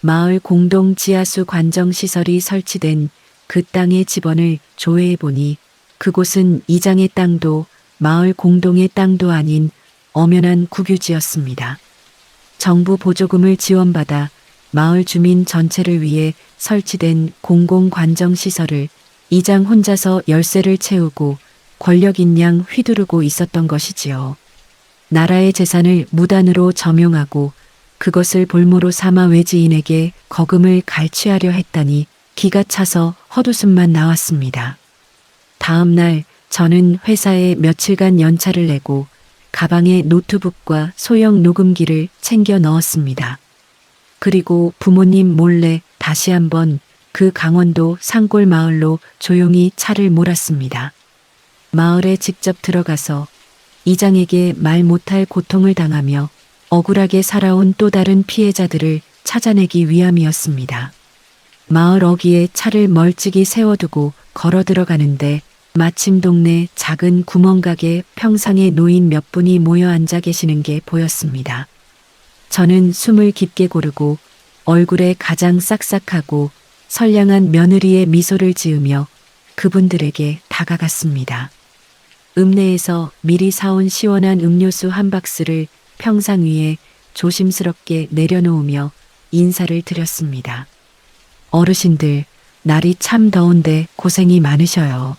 마을 공동 지하수 관정시설이 설치된 그 땅의 지번을 조회해보니 그곳은 이장의 땅도 마을 공동의 땅도 아닌 엄연한 국유지였습니다. 정부 보조금을 지원받아 마을 주민 전체를 위해 설치된 공공관정시설을 이장 혼자서 열쇠를 채우고 권력인 양 휘두르고 있었던 것이지요. 나라의 재산을 무단으로 점용하고 그것을 볼모로 삼아 외지인에게 거금을 갈취하려 했다니 기가 차서 헛웃음만 나왔습니다. 다음 날 저는 회사에 며칠간 연차를 내고 가방에 노트북과 소형 녹음기를 챙겨 넣었습니다. 그리고 부모님 몰래 다시 한번 그 강원도 산골 마을로 조용히 차를 몰았습니다. 마을에 직접 들어가서 이장에게 말 못할 고통을 당하며 억울하게 살아온 또 다른 피해자들을 찾아내기 위함이었습니다. 마을 어귀에 차를 멀찍이 세워두고 걸어 들어가는데 마침 동네 작은 구멍가게 평상에 노인 몇 분이 모여 앉아 계시는 게 보였습니다. 저는 숨을 깊게 고르고 얼굴에 가장 싹싹하고 선량한 며느리의 미소를 지으며 그분들에게 다가갔습니다. 읍내에서 미리 사온 시원한 음료수 한 박스를 평상 위에 조심스럽게 내려놓으며 인사를 드렸습니다. 어르신들, 날이 참 더운데 고생이 많으셔요.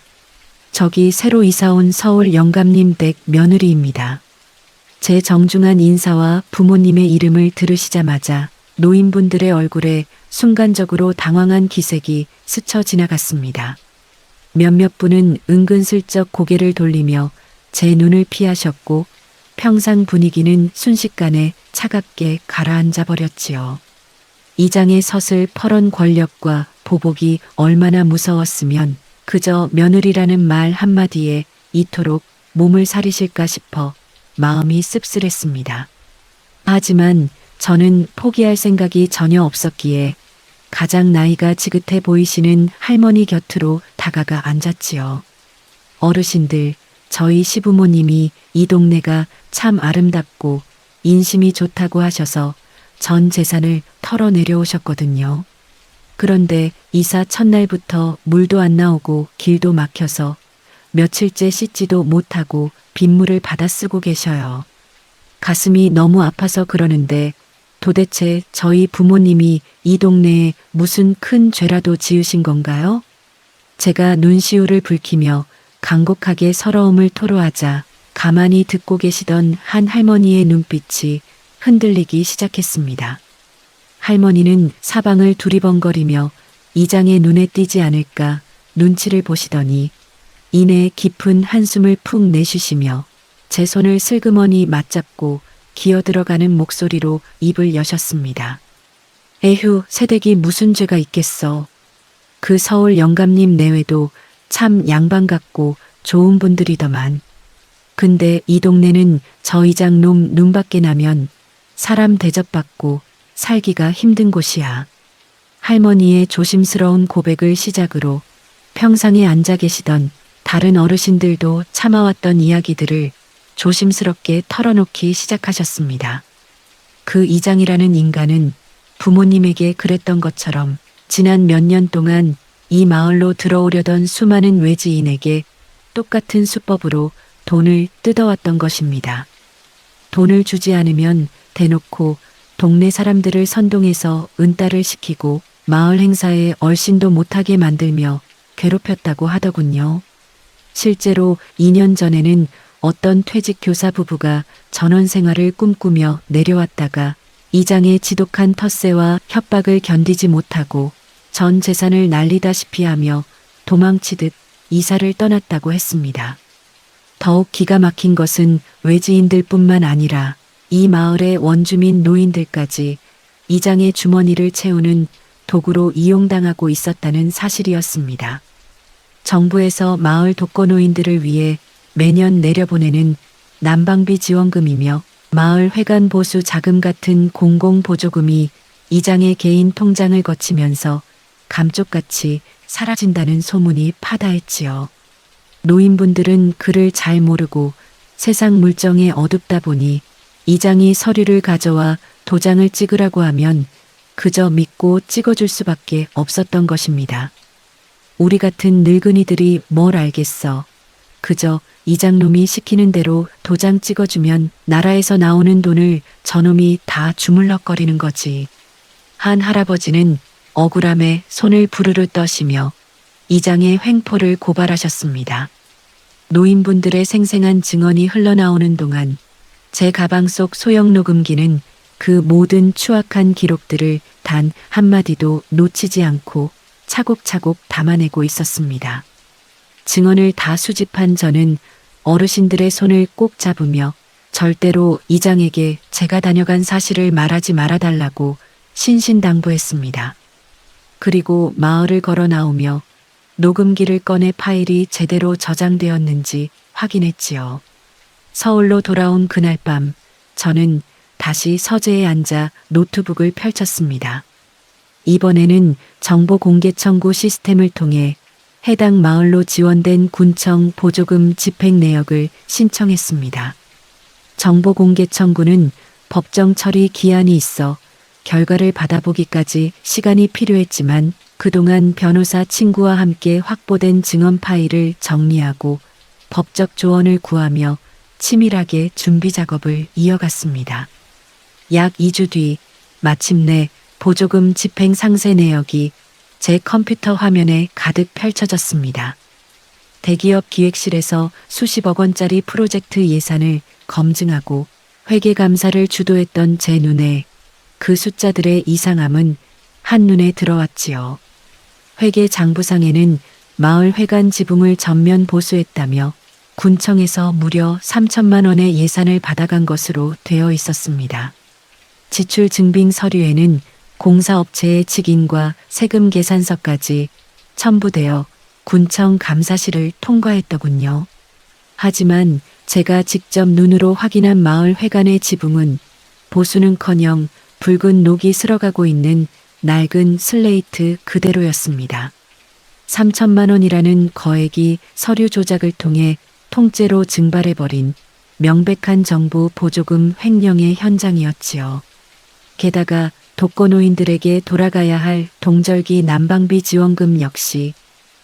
저기 새로 이사 온 서울 영감님 댁 며느리입니다. 제 정중한 인사와 부모님의 이름을 들으시자마자 노인분들의 얼굴에 순간적으로 당황한 기색이 스쳐 지나갔습니다. 몇몇 분은 은근슬쩍 고개를 돌리며 제 눈을 피하셨고 평상 분위기는 순식간에 차갑게 가라앉아 버렸지요. 이장의 서슬 퍼런 권력과 보복이 얼마나 무서웠으면 그저 며느리라는 말 한마디에 이토록 몸을 사리실까 싶어 마음이 씁쓸했습니다. 하지만 저는 포기할 생각이 전혀 없었기에 가장 나이가 지긋해 보이시는 할머니 곁으로 다가가 앉았지요. 어르신들, 저희 시부모님이 이 동네가 참 아름답고 인심이 좋다고 하셔서 전 재산을 털어내려 오셨거든요. 그런데 이사 첫날부터 물도 안 나오고 길도 막혀서 며칠째 씻지도 못하고 빗물을 받아 쓰고 계셔요. 가슴이 너무 아파서 그러는데 도대체 저희 부모님이 이 동네에 무슨 큰 죄라도 지으신 건가요? 제가 눈시울을 붉히며 간곡하게 서러움을 토로하자 가만히 듣고 계시던 한 할머니의 눈빛이 흔들리기 시작했습니다. 할머니는 사방을 두리번거리며 이장의 눈에 띄지 않을까 눈치를 보시더니 이내 깊은 한숨을 푹 내쉬시며 제 손을 슬그머니 맞잡고 기어들어가는 목소리로 입을 여셨습니다. 에휴, 새댁이 무슨 죄가 있겠어. 그 서울 영감님 내외도 참 양반 같고 좋은 분들이더만. 근데 이 동네는 저 이장 놈 눈밖에 나면 사람 대접받고 살기가 힘든 곳이야. 할머니의 조심스러운 고백을 시작으로 평상에 앉아 계시던 다른 어르신들도 참아왔던 이야기들을 조심스럽게 털어놓기 시작하셨습니다. 그 이장이라는 인간은 부모님에게 그랬던 것처럼 지난 몇 년 동안 이 마을로 들어오려던 수많은 외지인에게 똑같은 수법으로 돈을 뜯어왔던 것입니다. 돈을 주지 않으면 대놓고 동네 사람들을 선동해서 은따를 시키고 마을 행사에 얼씬도 못하게 만들며 괴롭혔다고 하더군요. 실제로 2년 전에는 어떤 퇴직 교사 부부가 전원 생활을 꿈꾸며 내려왔다가 이장의 지독한 텃세와 협박을 견디지 못하고 전 재산을 날리다시피 하며 도망치듯 이사를 떠났다고 했습니다. 더욱 기가 막힌 것은 외지인들뿐만 아니라 이 마을의 원주민 노인들까지 이장의 주머니를 채우는 도구로 이용당하고 있었다는 사실이었습니다. 정부에서 마을 독거노인들을 위해 매년 내려보내는 난방비 지원금이며 마을 회관 보수 자금 같은 공공보조금이 이장의 개인 통장을 거치면서 감쪽같이 사라진다는 소문이 파다했지요. 노인분들은 그를 잘 모르고 세상 물정에 어둡다 보니 이장이 서류를 가져와 도장을 찍으라고 하면 그저 믿고 찍어줄 수밖에 없었던 것입니다. 우리 같은 늙은이들이 뭘 알겠어. 그저 이장놈이 시키는 대로 도장 찍어주면 나라에서 나오는 돈을 저놈이 다 주물럭거리는 거지. 한 할아버지는 억울함에 손을 부르르 떠시며 이장의 횡포를 고발하셨습니다. 노인분들의 생생한 증언이 흘러나오는 동안 제 가방 속 소형 녹음기는 그 모든 추악한 기록들을 단 한마디도 놓치지 않고 차곡차곡 담아내고 있었습니다. 증언을 다 수집한 저는 어르신들의 손을 꼭 잡으며 절대로 이장에게 제가 다녀간 사실을 말하지 말아달라고 신신당부했습니다. 그리고 마을을 걸어 나오며 녹음기를 꺼내 파일이 제대로 저장되었는지 확인했지요. 서울로 돌아온 그날 밤 저는 다시 서재에 앉아 노트북을 펼쳤습니다. 이번에는 정보 공개 청구 시스템을 통해 해당 마을로 지원된 군청 보조금 집행 내역을 신청했습니다. 정보 공개 청구는 법정 처리 기한이 있어 결과를 받아보기까지 시간이 필요했지만 그동안 변호사 친구와 함께 확보된 증언 파일을 정리하고 법적 조언을 구하며 치밀하게 준비 작업을 이어갔습니다. 약 2주 뒤 마침내 보조금 집행 상세 내역이 제 컴퓨터 화면에 가득 펼쳐졌습니다. 대기업 기획실에서 수십억 원짜리 프로젝트 예산을 검증하고 회계감사를 주도했던 제 눈에 그 숫자들의 이상함은 한눈에 들어왔지요. 회계 장부상에는 마을 회관 지붕을 전면 보수했다며 군청에서 무려 3천만 원의 예산을 받아간 것으로 되어 있었습니다. 지출 증빙 서류에는 공사업체의 직인과 세금 계산서까지 첨부되어 군청 감사실을 통과했더군요. 하지만 제가 직접 눈으로 확인한 마을 회관의 지붕은 보수는커녕 붉은 녹이 슬어가고 있는 낡은 슬레이트 그대로였습니다. 3천만 원이라는 거액이 서류 조작을 통해 통째로 증발해버린 명백한 정부 보조금 횡령의 현장이었지요. 게다가 독거노인들에게 돌아가야 할 동절기 난방비 지원금 역시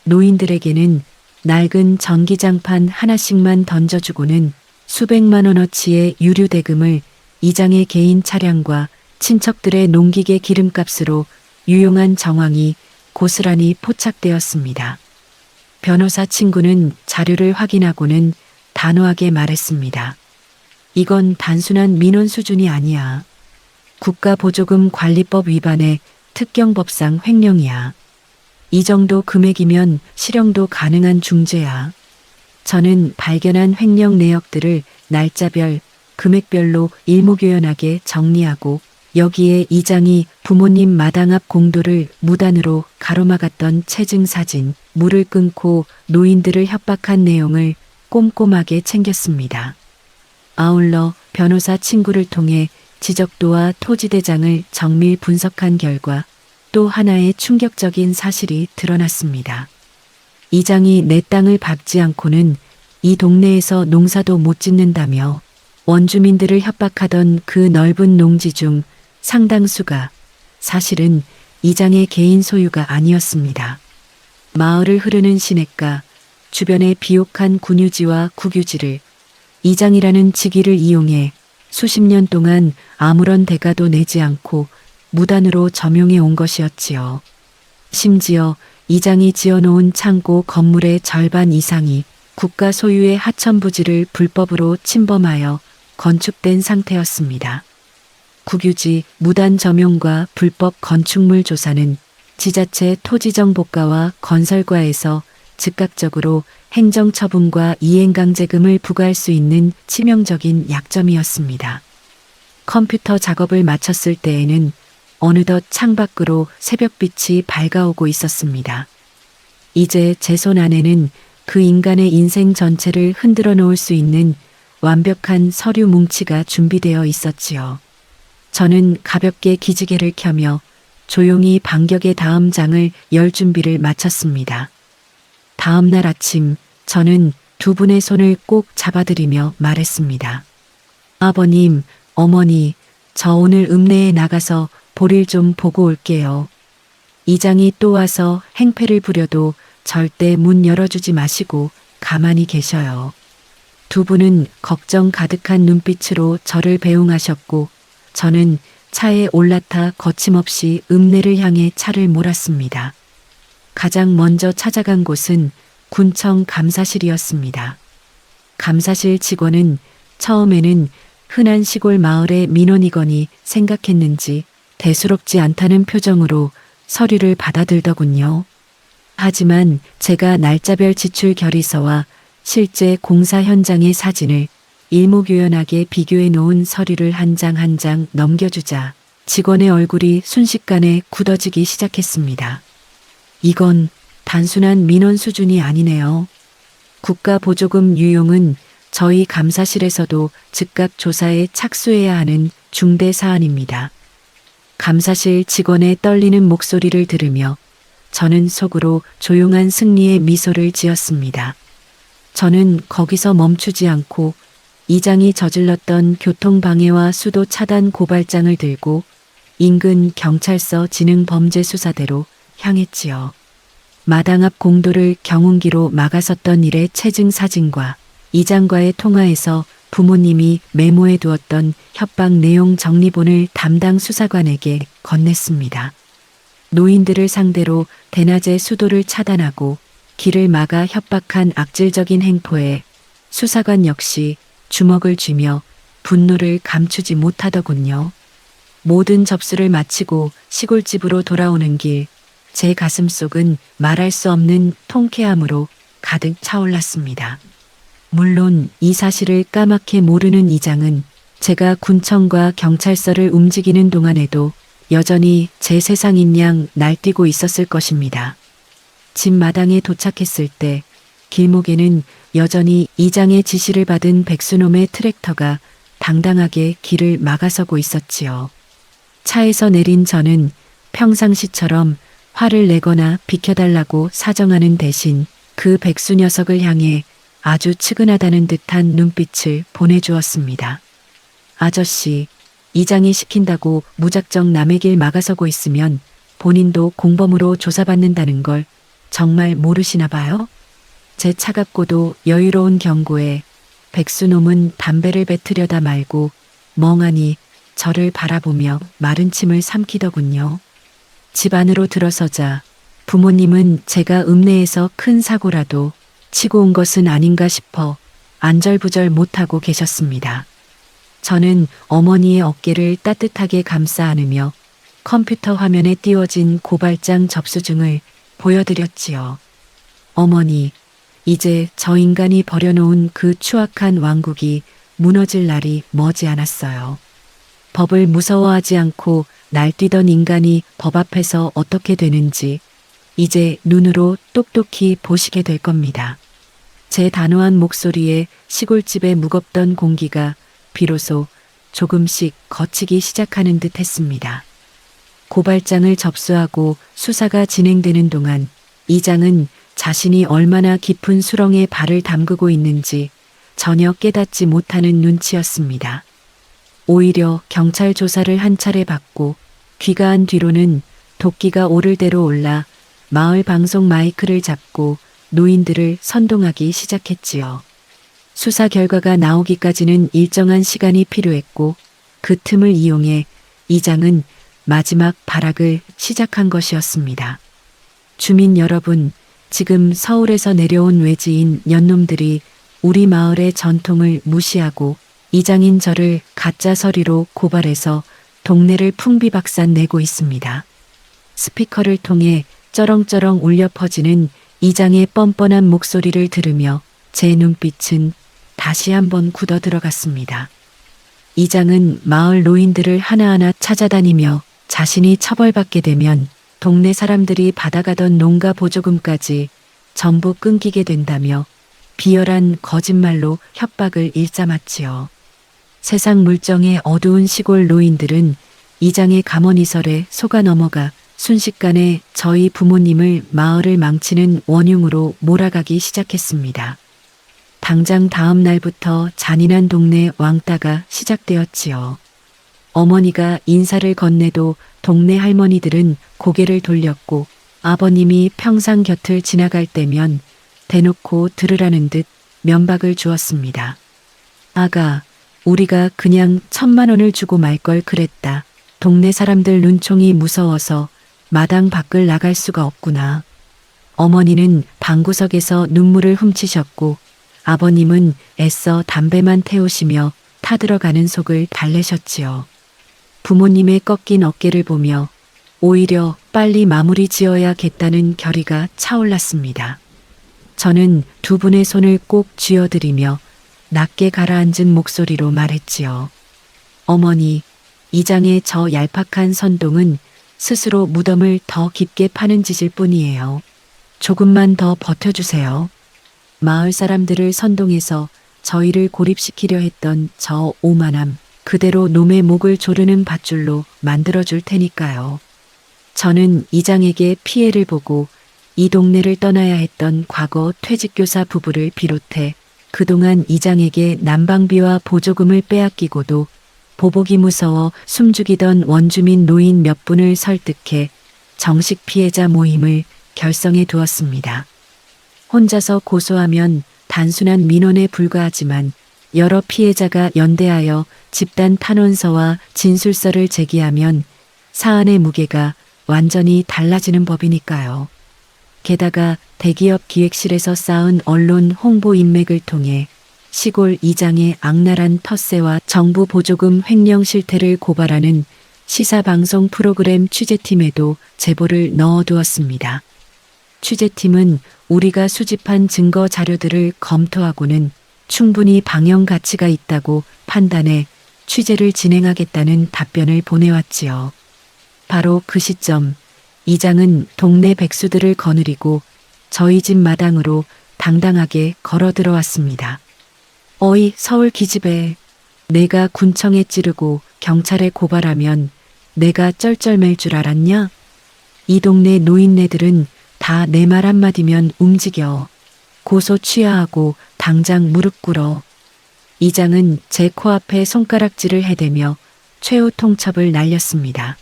노인들에게는 낡은 전기장판 하나씩만 던져주고는 수백만 원어치의 유류 대금을 이장의 개인 차량과 친척들의 농기계 기름값으로 유용한 정황이 고스란히 포착되었습니다. 변호사 친구는 자료를 확인하고는 단호하게 말했습니다. 이건 단순한 민원 수준이 아니야. 국가보조금 관리법 위반의 특경법상 횡령이야. 이 정도 금액이면 실형도 가능한 중죄야. 저는 발견한 횡령 내역들을 날짜별, 금액별로 일목요연하게 정리하고 여기에 이장이 부모님 마당 앞 공도를 무단으로 가로막았던 체증 사진, 물을 끊고 노인들을 협박한 내용을 꼼꼼하게 챙겼습니다. 아울러 변호사 친구를 통해 지적도와 토지대장을 정밀 분석한 결과 또 하나의 충격적인 사실이 드러났습니다. 이장이 내 땅을 밟지 않고는 이 동네에서 농사도 못 짓는다며 원주민들을 협박하던 그 넓은 농지 중 상당수가 사실은 이장의 개인 소유가 아니었습니다. 마을을 흐르는 시냇가, 주변의 비옥한 군유지와 국유지를 이장이라는 직위를 이용해 수십 년 동안 아무런 대가도 내지 않고 무단으로 점용해 온 것이었지요. 심지어 이장이 지어놓은 창고 건물의 절반 이상이 국가 소유의 하천 부지를 불법으로 침범하여 건축된 상태였습니다. 국유지 무단 점용과 불법 건축물 조사는 지자체 토지정보과와 건설과에서 즉각적으로 행정처분과 이행강제금을 부과할 수 있는 치명적인 약점이었습니다. 컴퓨터 작업을 마쳤을 때에는 어느덧 창밖으로 새벽빛이 밝아오고 있었습니다. 이제 제 손 안에는 그 인간의 인생 전체를 흔들어 놓을 수 있는 완벽한 서류 뭉치가 준비되어 있었지요. 저는 가볍게 기지개를 켜며 조용히 반격의 다음 장을 열 준비를 마쳤습니다. 다음 날 아침 저는 두 분의 손을 꼭 잡아드리며 말했습니다. 아버님, 어머니, 저 오늘 읍내에 나가서 볼일 좀 보고 올게요. 이장이 또 와서 행패를 부려도 절대 문 열어주지 마시고 가만히 계셔요. 두 분은 걱정 가득한 눈빛으로 저를 배웅하셨고 저는 차에 올라타 거침없이 읍내를 향해 차를 몰았습니다. 가장 먼저 찾아간 곳은 군청 감사실이었습니다. 감사실 직원은 처음에는 흔한 시골 마을의 민원이거니 생각했는지 대수롭지 않다는 표정으로 서류를 받아들더군요. 하지만 제가 날짜별 지출 결의서와 실제 공사 현장의 사진을 일목요연하게 비교해 놓은 서류를 한 장 한 장 넘겨주자 직원의 얼굴이 순식간에 굳어지기 시작했습니다. 이건 단순한 민원 수준이 아니네요. 국가보조금 유용은 저희 감사실에서도 즉각 조사에 착수해야 하는 중대 사안입니다. 감사실 직원의 떨리는 목소리를 들으며 저는 속으로 조용한 승리의 미소를 지었습니다. 저는 거기서 멈추지 않고 이장이 저질렀던 교통방해와 수도 차단 고발장을 들고 인근 경찰서 지능범죄수사대로 향했지요. 마당 앞 공도를 경운기로 막아섰던 일의 체증 사진과 이장과의 통화에서 부모님이 메모해 두었던 협박 내용 정리본을 담당 수사관에게 건넸습니다. 노인들을 상대로 대낮에 수도를 차단하고 길을 막아 협박한 악질적인 행포에 수사관 역시 주먹을 쥐며 분노를 감추지 못하더군요. 모든 접수를 마치고 시골집으로 돌아오는 길, 제 가슴속은 말할 수 없는 통쾌함으로 가득 차올랐습니다. 물론 이 사실을 까맣게 모르는 이장은 제가 군청과 경찰서를 움직이는 동안에도 여전히 제 세상인 양 날뛰고 있었을 것입니다. 집 마당에 도착했을 때 길목에는 여전히 이장의 지시를 받은 백수놈의 트랙터가 당당하게 길을 막아서고 있었지요. 차에서 내린 저는 평상시처럼 화를 내거나 비켜달라고 사정하는 대신 그 백수 녀석을 향해 아주 측은하다는 듯한 눈빛을 보내주었습니다. 아저씨, 이장이 시킨다고 무작정 남의 길 막아서고 있으면 본인도 공범으로 조사받는다는 걸 정말 모르시나 봐요? 제 차갑고도 여유로운 경고에 백수놈은 담배를 뱉으려다 말고 멍하니 저를 바라보며 마른 침을 삼키더군요. 집 안으로 들어서자 부모님은 제가 읍내에서 큰 사고라도 치고 온 것은 아닌가 싶어 안절부절 못하고 계셨습니다. 저는 어머니의 어깨를 따뜻하게 감싸 안으며 컴퓨터 화면에 띄워진 고발장 접수증을 보여드렸지요. 어머니, 이제 저 인간이 버려놓은 그 추악한 왕국이 무너질 날이 머지 않았어요. 법을 무서워하지 않고 날뛰던 인간이 법 앞에서 어떻게 되는지 이제 눈으로 똑똑히 보시게 될 겁니다. 제 단호한 목소리에 시골집의 무겁던 공기가 비로소 조금씩 거치기 시작하는 듯 했습니다. 고발장을 접수하고 수사가 진행되는 동안 이장은 자신이 얼마나 깊은 수렁에 발을 담그고 있는지 전혀 깨닫지 못하는 눈치였습니다. 오히려 경찰 조사를 한 차례 받고 귀가한 뒤로는 도끼가 오를 대로 올라 마을 방송 마이크를 잡고 노인들을 선동하기 시작했지요. 수사 결과가 나오기까지는 일정한 시간이 필요했고 그 틈을 이용해 이장은 마지막 발악을 시작한 것이었습니다. 주민 여러분, 지금 서울에서 내려온 외지인 연놈들이 우리 마을의 전통을 무시하고 이장인 저를 가짜 서리로 고발해서 동네를 풍비박산 내고 있습니다. 스피커를 통해 쩌렁쩌렁 울려 퍼지는 이장의 뻔뻔한 목소리를 들으며 제 눈빛은 다시 한번 굳어 들어갔습니다. 이장은 마을 노인들을 하나하나 찾아다니며 자신이 처벌받게 되면 동네 사람들이 받아가던 농가 보조금까지 전부 끊기게 된다며 비열한 거짓말로 협박을 일삼았지요. 세상 물정의 어두운 시골 노인들은 이장의 감언이설에 속아 넘어가 순식간에 저희 부모님을 마을을 망치는 원흉으로 몰아가기 시작했습니다. 당장 다음 날부터 잔인한 동네 왕따가 시작되었지요. 어머니가 인사를 건네도 동네 할머니들은 고개를 돌렸고 아버님이 평상 곁을 지나갈 때면 대놓고 들으라는 듯 면박을 주었습니다. 아가, 우리가 그냥 1,000만 원을 주고 말 걸 그랬다. 동네 사람들 눈총이 무서워서 마당 밖을 나갈 수가 없구나. 어머니는 방구석에서 눈물을 훔치셨고 아버님은 애써 담배만 태우시며 타들어가는 속을 달래셨지요. 부모님의 꺾인 어깨를 보며 오히려 빨리 마무리 지어야겠다는 결의가 차올랐습니다. 저는 두 분의 손을 꼭 쥐어드리며 낮게 가라앉은 목소리로 말했지요. 어머니, 이장의 저 얄팍한 선동은 스스로 무덤을 더 깊게 파는 짓일 뿐이에요. 조금만 더 버텨주세요. 마을 사람들을 선동해서 저희를 고립시키려 했던 저 오만함, 그대로 놈의 목을 조르는 밧줄로 만들어줄 테니까요. 저는 이장에게 피해를 보고 이 동네를 떠나야 했던 과거 퇴직교사 부부를 비롯해 그동안 이장에게 난방비와 보조금을 빼앗기고도 보복이 무서워 숨죽이던 원주민 노인 몇 분을 설득해 정식 피해자 모임을 결성해 두었습니다. 혼자서 고소하면 단순한 민원에 불과하지만 여러 피해자가 연대하여 집단 탄원서와 진술서를 제기하면 사안의 무게가 완전히 달라지는 법이니까요. 게다가 대기업 기획실에서 쌓은 언론 홍보 인맥을 통해 시골 이장의 악랄한 텃세와 정부 보조금 횡령 실태를 고발하는 시사방송 프로그램 취재팀에도 제보를 넣어두었습니다. 취재팀은 우리가 수집한 증거 자료들을 검토하고는 충분히 방영 가치가 있다고 판단해 취재를 진행하겠다는 답변을 보내왔지요. 바로 그 시점, 이장은 동네 백수들을 거느리고 저희 집 마당으로 당당하게 걸어 들어왔습니다. 어이, 서울 기집애. 내가 군청에 찌르고 경찰에 고발하면 내가 쩔쩔맬 줄 알았냐? 이 동네 노인네들은 다 내 말 한마디면 움직여. 고소 취하하고 당장 무릎 꿇어. 이장은 제 코앞에 손가락질을 해대며 최후 통첩을 날렸습니다.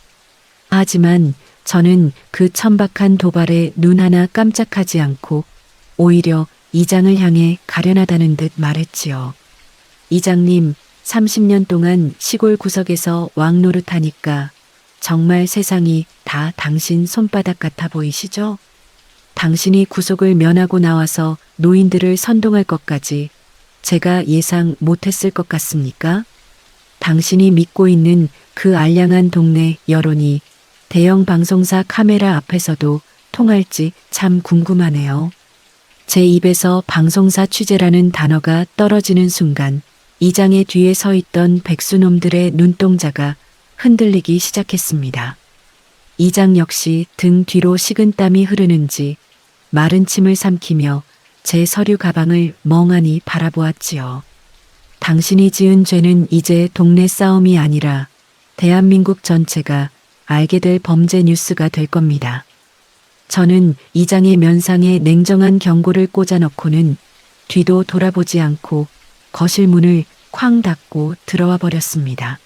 하지만 저는 그 천박한 도발에 눈 하나 깜짝하지 않고 오히려 이장을 향해 가련하다는 듯 말했지요. 이장님, 30년 동안 시골 구석에서 왕노릇하니까 정말 세상이 다 당신 손바닥 같아 보이시죠? 당신이 구속을 면하고 나와서 노인들을 선동할 것까지 제가 예상 못했을 것 같습니까? 당신이 믿고 있는 그 알량한 동네 여론이 대형 방송사 카메라 앞에서도 통할지 참 궁금하네요. 제 입에서 방송사 취재라는 단어가 떨어지는 순간 이장의 뒤에 서 있던 백수놈들의 눈동자가 흔들리기 시작했습니다. 이장 역시 등 뒤로 식은땀이 흐르는지 마른 침을 삼키며 제 서류 가방을 멍하니 바라보았지요. 당신이 지은 죄는 이제 동네 싸움이 아니라 대한민국 전체가 알게 될 범죄 뉴스가 될 겁니다. 저는 이장의 면상에 냉정한 경고를 꽂아넣고는 뒤도 돌아보지 않고 거실 문을 쾅 닫고 들어와 버렸습니다.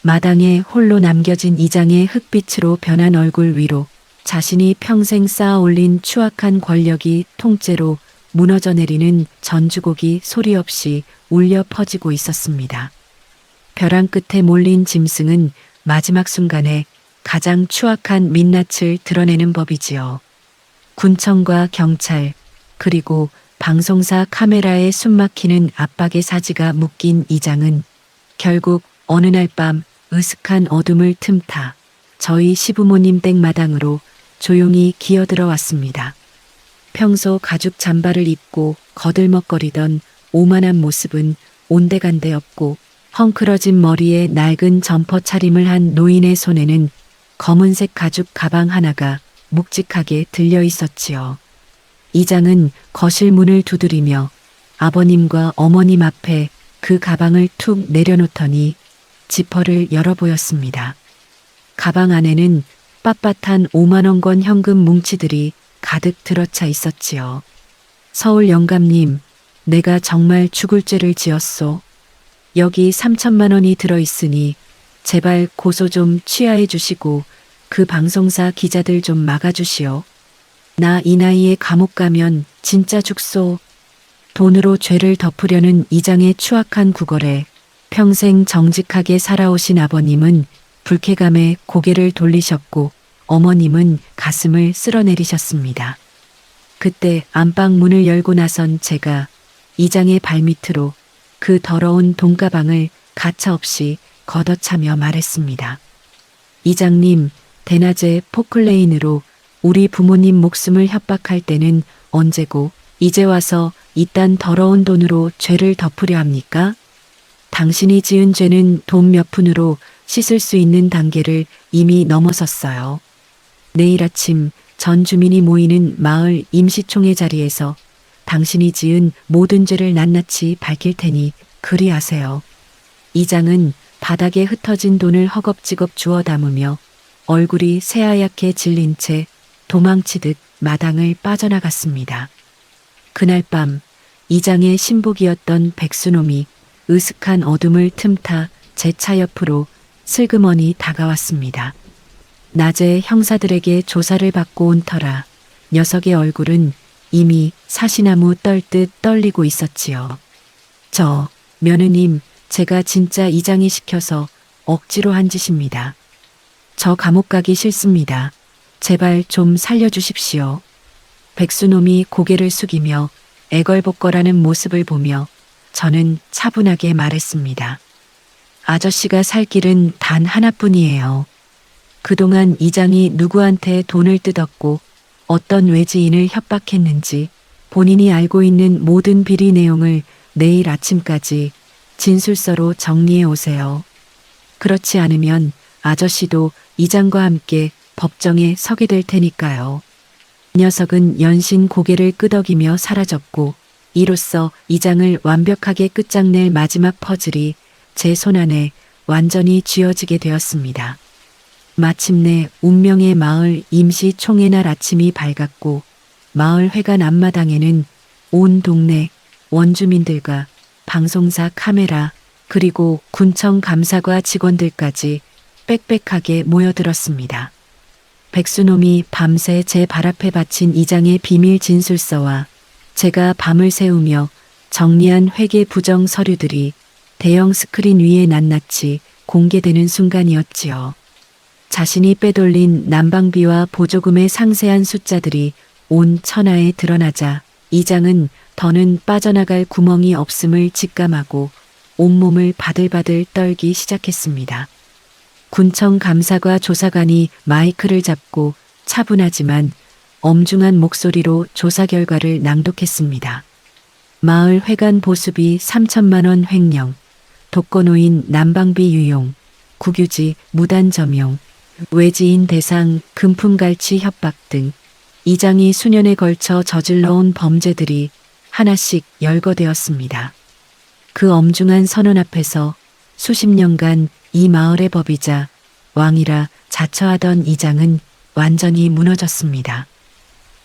마당에 홀로 남겨진 이장의 흙빛으로 변한 얼굴 위로 자신이 평생 쌓아 올린 추악한 권력이 통째로 무너져 내리는 전주곡이 소리 없이 울려 퍼지고 있었습니다. 벼랑 끝에 몰린 짐승은 마지막 순간에 가장 추악한 민낯을 드러내는 법이지요. 군청과 경찰, 그리고 방송사 카메라에 숨막히는 압박의 사지가 묶인 이장은 결국 어느 날 밤 으슥한 어둠을 틈타 저희 시부모님 댁마당으로 조용히 기어들어 왔습니다. 평소 가죽 잠바를 입고 거들먹거리던 오만한 모습은 온데간데 없고 헝클어진 머리에 낡은 점퍼 차림을 한 노인의 손에는 검은색 가죽 가방 하나가 묵직하게 들려 있었지요. 이장은 거실 문을 두드리며 아버님과 어머님 앞에 그 가방을 툭 내려놓더니 지퍼를 열어 보였습니다. 가방 안에는 빳빳한 5만 원권 현금 뭉치들이 가득 들어차 있었지요. 서울 영감님, 내가 정말 죽을 죄를 지었소. 여기 3천만 원이 들어있으니 제발 고소 좀 취하해 주시고 그 방송사 기자들 좀 막아주시오. 나 이 나이에 감옥 가면 진짜 죽소. 돈으로 죄를 덮으려는 이장의 추악한 구걸에 평생 정직하게 살아오신 아버님은 불쾌감에 고개를 돌리셨고 어머님은 가슴을 쓸어내리셨습니다. 그때 안방 문을 열고 나선 제가 이장의 발밑으로 그 더러운 돈가방을 가차없이 걷어차며 말했습니다. 이장님, 대낮에 포클레인으로 우리 부모님 목숨을 협박할 때는 언제고 이제 와서 이딴 더러운 돈으로 죄를 덮으려 합니까? 당신이 지은 죄는 돈 몇 푼으로 씻을 수 있는 단계를 이미 넘어섰어요. 내일 아침 전 주민이 모이는 마을 임시총회 자리에서 당신이 지은 모든 죄를 낱낱이 밝힐 테니 그리하세요. 이장은 바닥에 흩어진 돈을 허겁지겁 주워 담으며 얼굴이 새하얗게 질린 채 도망치듯 마당을 빠져나갔습니다. 그날 밤 이장의 신복이었던 백수놈이 으슥한 어둠을 틈타 제 차 옆으로 슬그머니 다가왔습니다. 낮에 형사들에게 조사를 받고 온 터라 녀석의 얼굴은 이미 사시나무 떨듯 떨리고 있었지요. 저 며느님, 제가 진짜 이장이 시켜서 억지로 한 짓입니다. 저 감옥 가기 싫습니다. 제발 좀 살려주십시오. 백수놈이 고개를 숙이며 애걸복걸하는 모습을 보며 저는 차분하게 말했습니다. 아저씨가 살 길은 단 하나뿐이에요. 그동안 이장이 누구한테 돈을 뜯었고 어떤 외지인을 협박했는지 본인이 알고 있는 모든 비리 내용을 내일 아침까지 진술서로 정리해 오세요. 그렇지 않으면 아저씨도 이장과 함께 법정에 서게 될 테니까요. 녀석은 연신 고개를 끄덕이며 사라졌고 이로써 이장을 완벽하게 끝장낼 마지막 퍼즐이 제 손안에 완전히 쥐어지게 되었습니다. 마침내 운명의 마을 임시 총회 날 아침이 밝았고 마을 회관 앞마당에는 온 동네 원주민들과 방송사 카메라 그리고 군청 감사과 직원들까지 빽빽하게 모여들었습니다. 백수놈이 밤새 제 발 앞에 바친 이장의 비밀 진술서와 제가 밤을 새우며 정리한 회계 부정 서류들이 대형 스크린 위에 낱낱이 공개되는 순간이었지요. 자신이 빼돌린 난방비와 보조금의 상세한 숫자들이 온 천하에 드러나자 이장은 더는 빠져나갈 구멍이 없음을 직감하고 온몸을 바들바들 떨기 시작했습니다. 군청 감사과 조사관이 마이크를 잡고 차분하지만 엄중한 목소리로 조사 결과를 낭독했습니다. 마을 회관 보수비 3천만 원 횡령, 독거노인 난방비 유용, 국유지 무단 점용, 외지인 대상 금품 갈취 협박 등 이장이 수년에 걸쳐 저질러온 범죄들이 하나씩 열거되었습니다. 그 엄중한 선언 앞에서 수십 년간 이 마을의 법이자 왕이라 자처하던 이장은 완전히 무너졌습니다.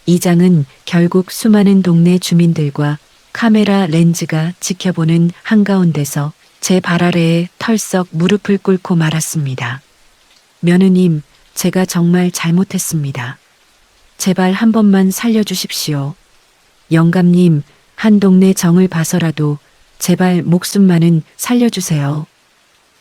이장은 결국 수많은 동네 주민들과 카메라 렌즈가 지켜보는 한가운데서 제 발 아래에 털썩 무릎을 꿇고 말았습니다. 며느님, 제가 정말 잘못했습니다. 제발 한 번만 살려주십시오. 영감님, 한 동네 정을 봐서라도 제발 목숨만은 살려주세요.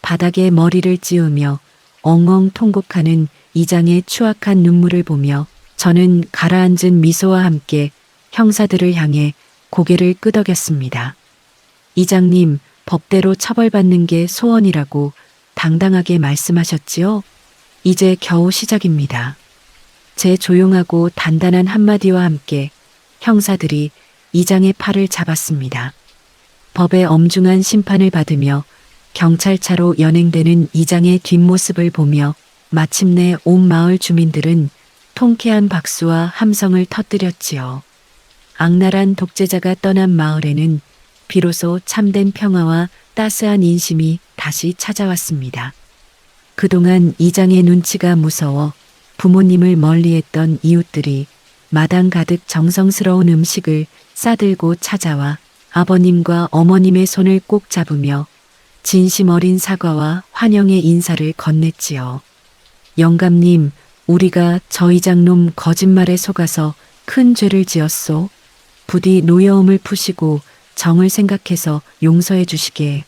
바닥에 머리를 찌우며 엉엉 통곡하는 이장의 추악한 눈물을 보며 저는 가라앉은 미소와 함께 형사들을 향해 고개를 끄덕였습니다. 이장님, 법대로 처벌받는 게 소원이라고 당당하게 말씀하셨지요? 이제 겨우 시작입니다. 제 조용하고 단단한 한마디와 함께 형사들이 이장의 팔을 잡았습니다. 법의 엄중한 심판을 받으며 경찰차로 연행되는 이장의 뒷모습을 보며 마침내 온 마을 주민들은 통쾌한 박수와 함성을 터뜨렸지요. 악랄한 독재자가 떠난 마을에는 비로소 참된 평화와 따스한 인심이 다시 찾아왔습니다. 그동안 이장의 눈치가 무서워 부모님을 멀리했던 이웃들이 마당 가득 정성스러운 음식을 싸들고 찾아와 아버님과 어머님의 손을 꼭 잡으며 진심 어린 사과와 환영의 인사를 건넸지요. 영감님, 우리가 저 이장놈 거짓말에 속아서 큰 죄를 지었소. 부디 노여움을 푸시고 정을 생각해서 용서해 주시게.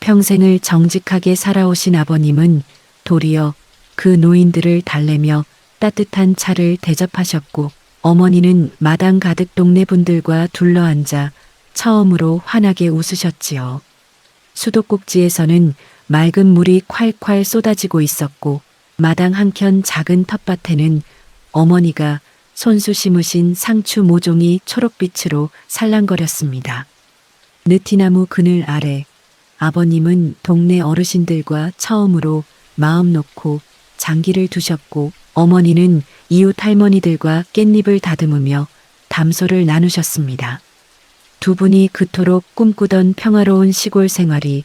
평생을 정직하게 살아오신 아버님은 도리어 그 노인들을 달래며 따뜻한 차를 대접하셨고 어머니는 마당 가득 동네 분들과 둘러앉아 처음으로 환하게 웃으셨지요. 수도꼭지에서는 맑은 물이 콸콸 쏟아지고 있었고 마당 한켠 작은 텃밭에는 어머니가 손수 심으신 상추 모종이 초록빛으로 살랑거렸습니다. 느티나무 그늘 아래 아버님은 동네 어르신들과 처음으로 마음 놓고 장기를 두셨고 어머니는 이웃 할머니들과 깻잎을 다듬으며 담소를 나누셨습니다. 두 분이 그토록 꿈꾸던 평화로운 시골 생활이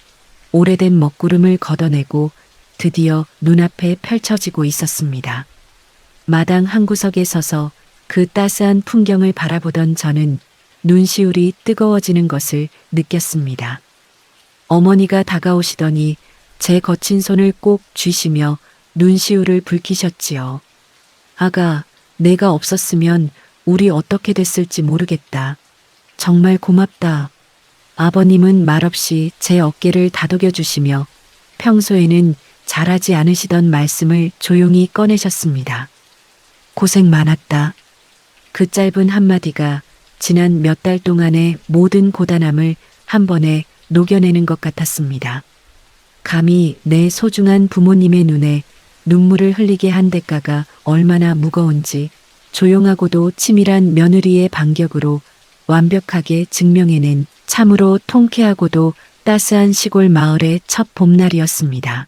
오래된 먹구름을 걷어내고 드디어 눈앞에 펼쳐지고 있었습니다. 마당 한구석에 서서 그 따스한 풍경을 바라보던 저는 눈시울이 뜨거워지는 것을 느꼈습니다. 어머니가 다가오시더니 제 거친 손을 꼭 쥐시며 눈시울을 붉히셨지요. 아가, 내가 없었으면 우리 어떻게 됐을지 모르겠다. 정말 고맙다. 아버님은 말없이 제 어깨를 다독여 주시며 평소에는 잘하지 않으시던 말씀을 조용히 꺼내셨습니다. 고생 많았다. 그 짧은 한마디가 지난 몇 달 동안의 모든 고단함을 한 번에 녹여내는 것 같았습니다. 감히 내 소중한 부모님의 눈에 눈물을 흘리게 한 대가가 얼마나 무거운지 조용하고도 치밀한 며느리의 반격으로 완벽하게 증명해낸 참으로 통쾌하고도 따스한 시골 마을의 첫 봄날이었습니다.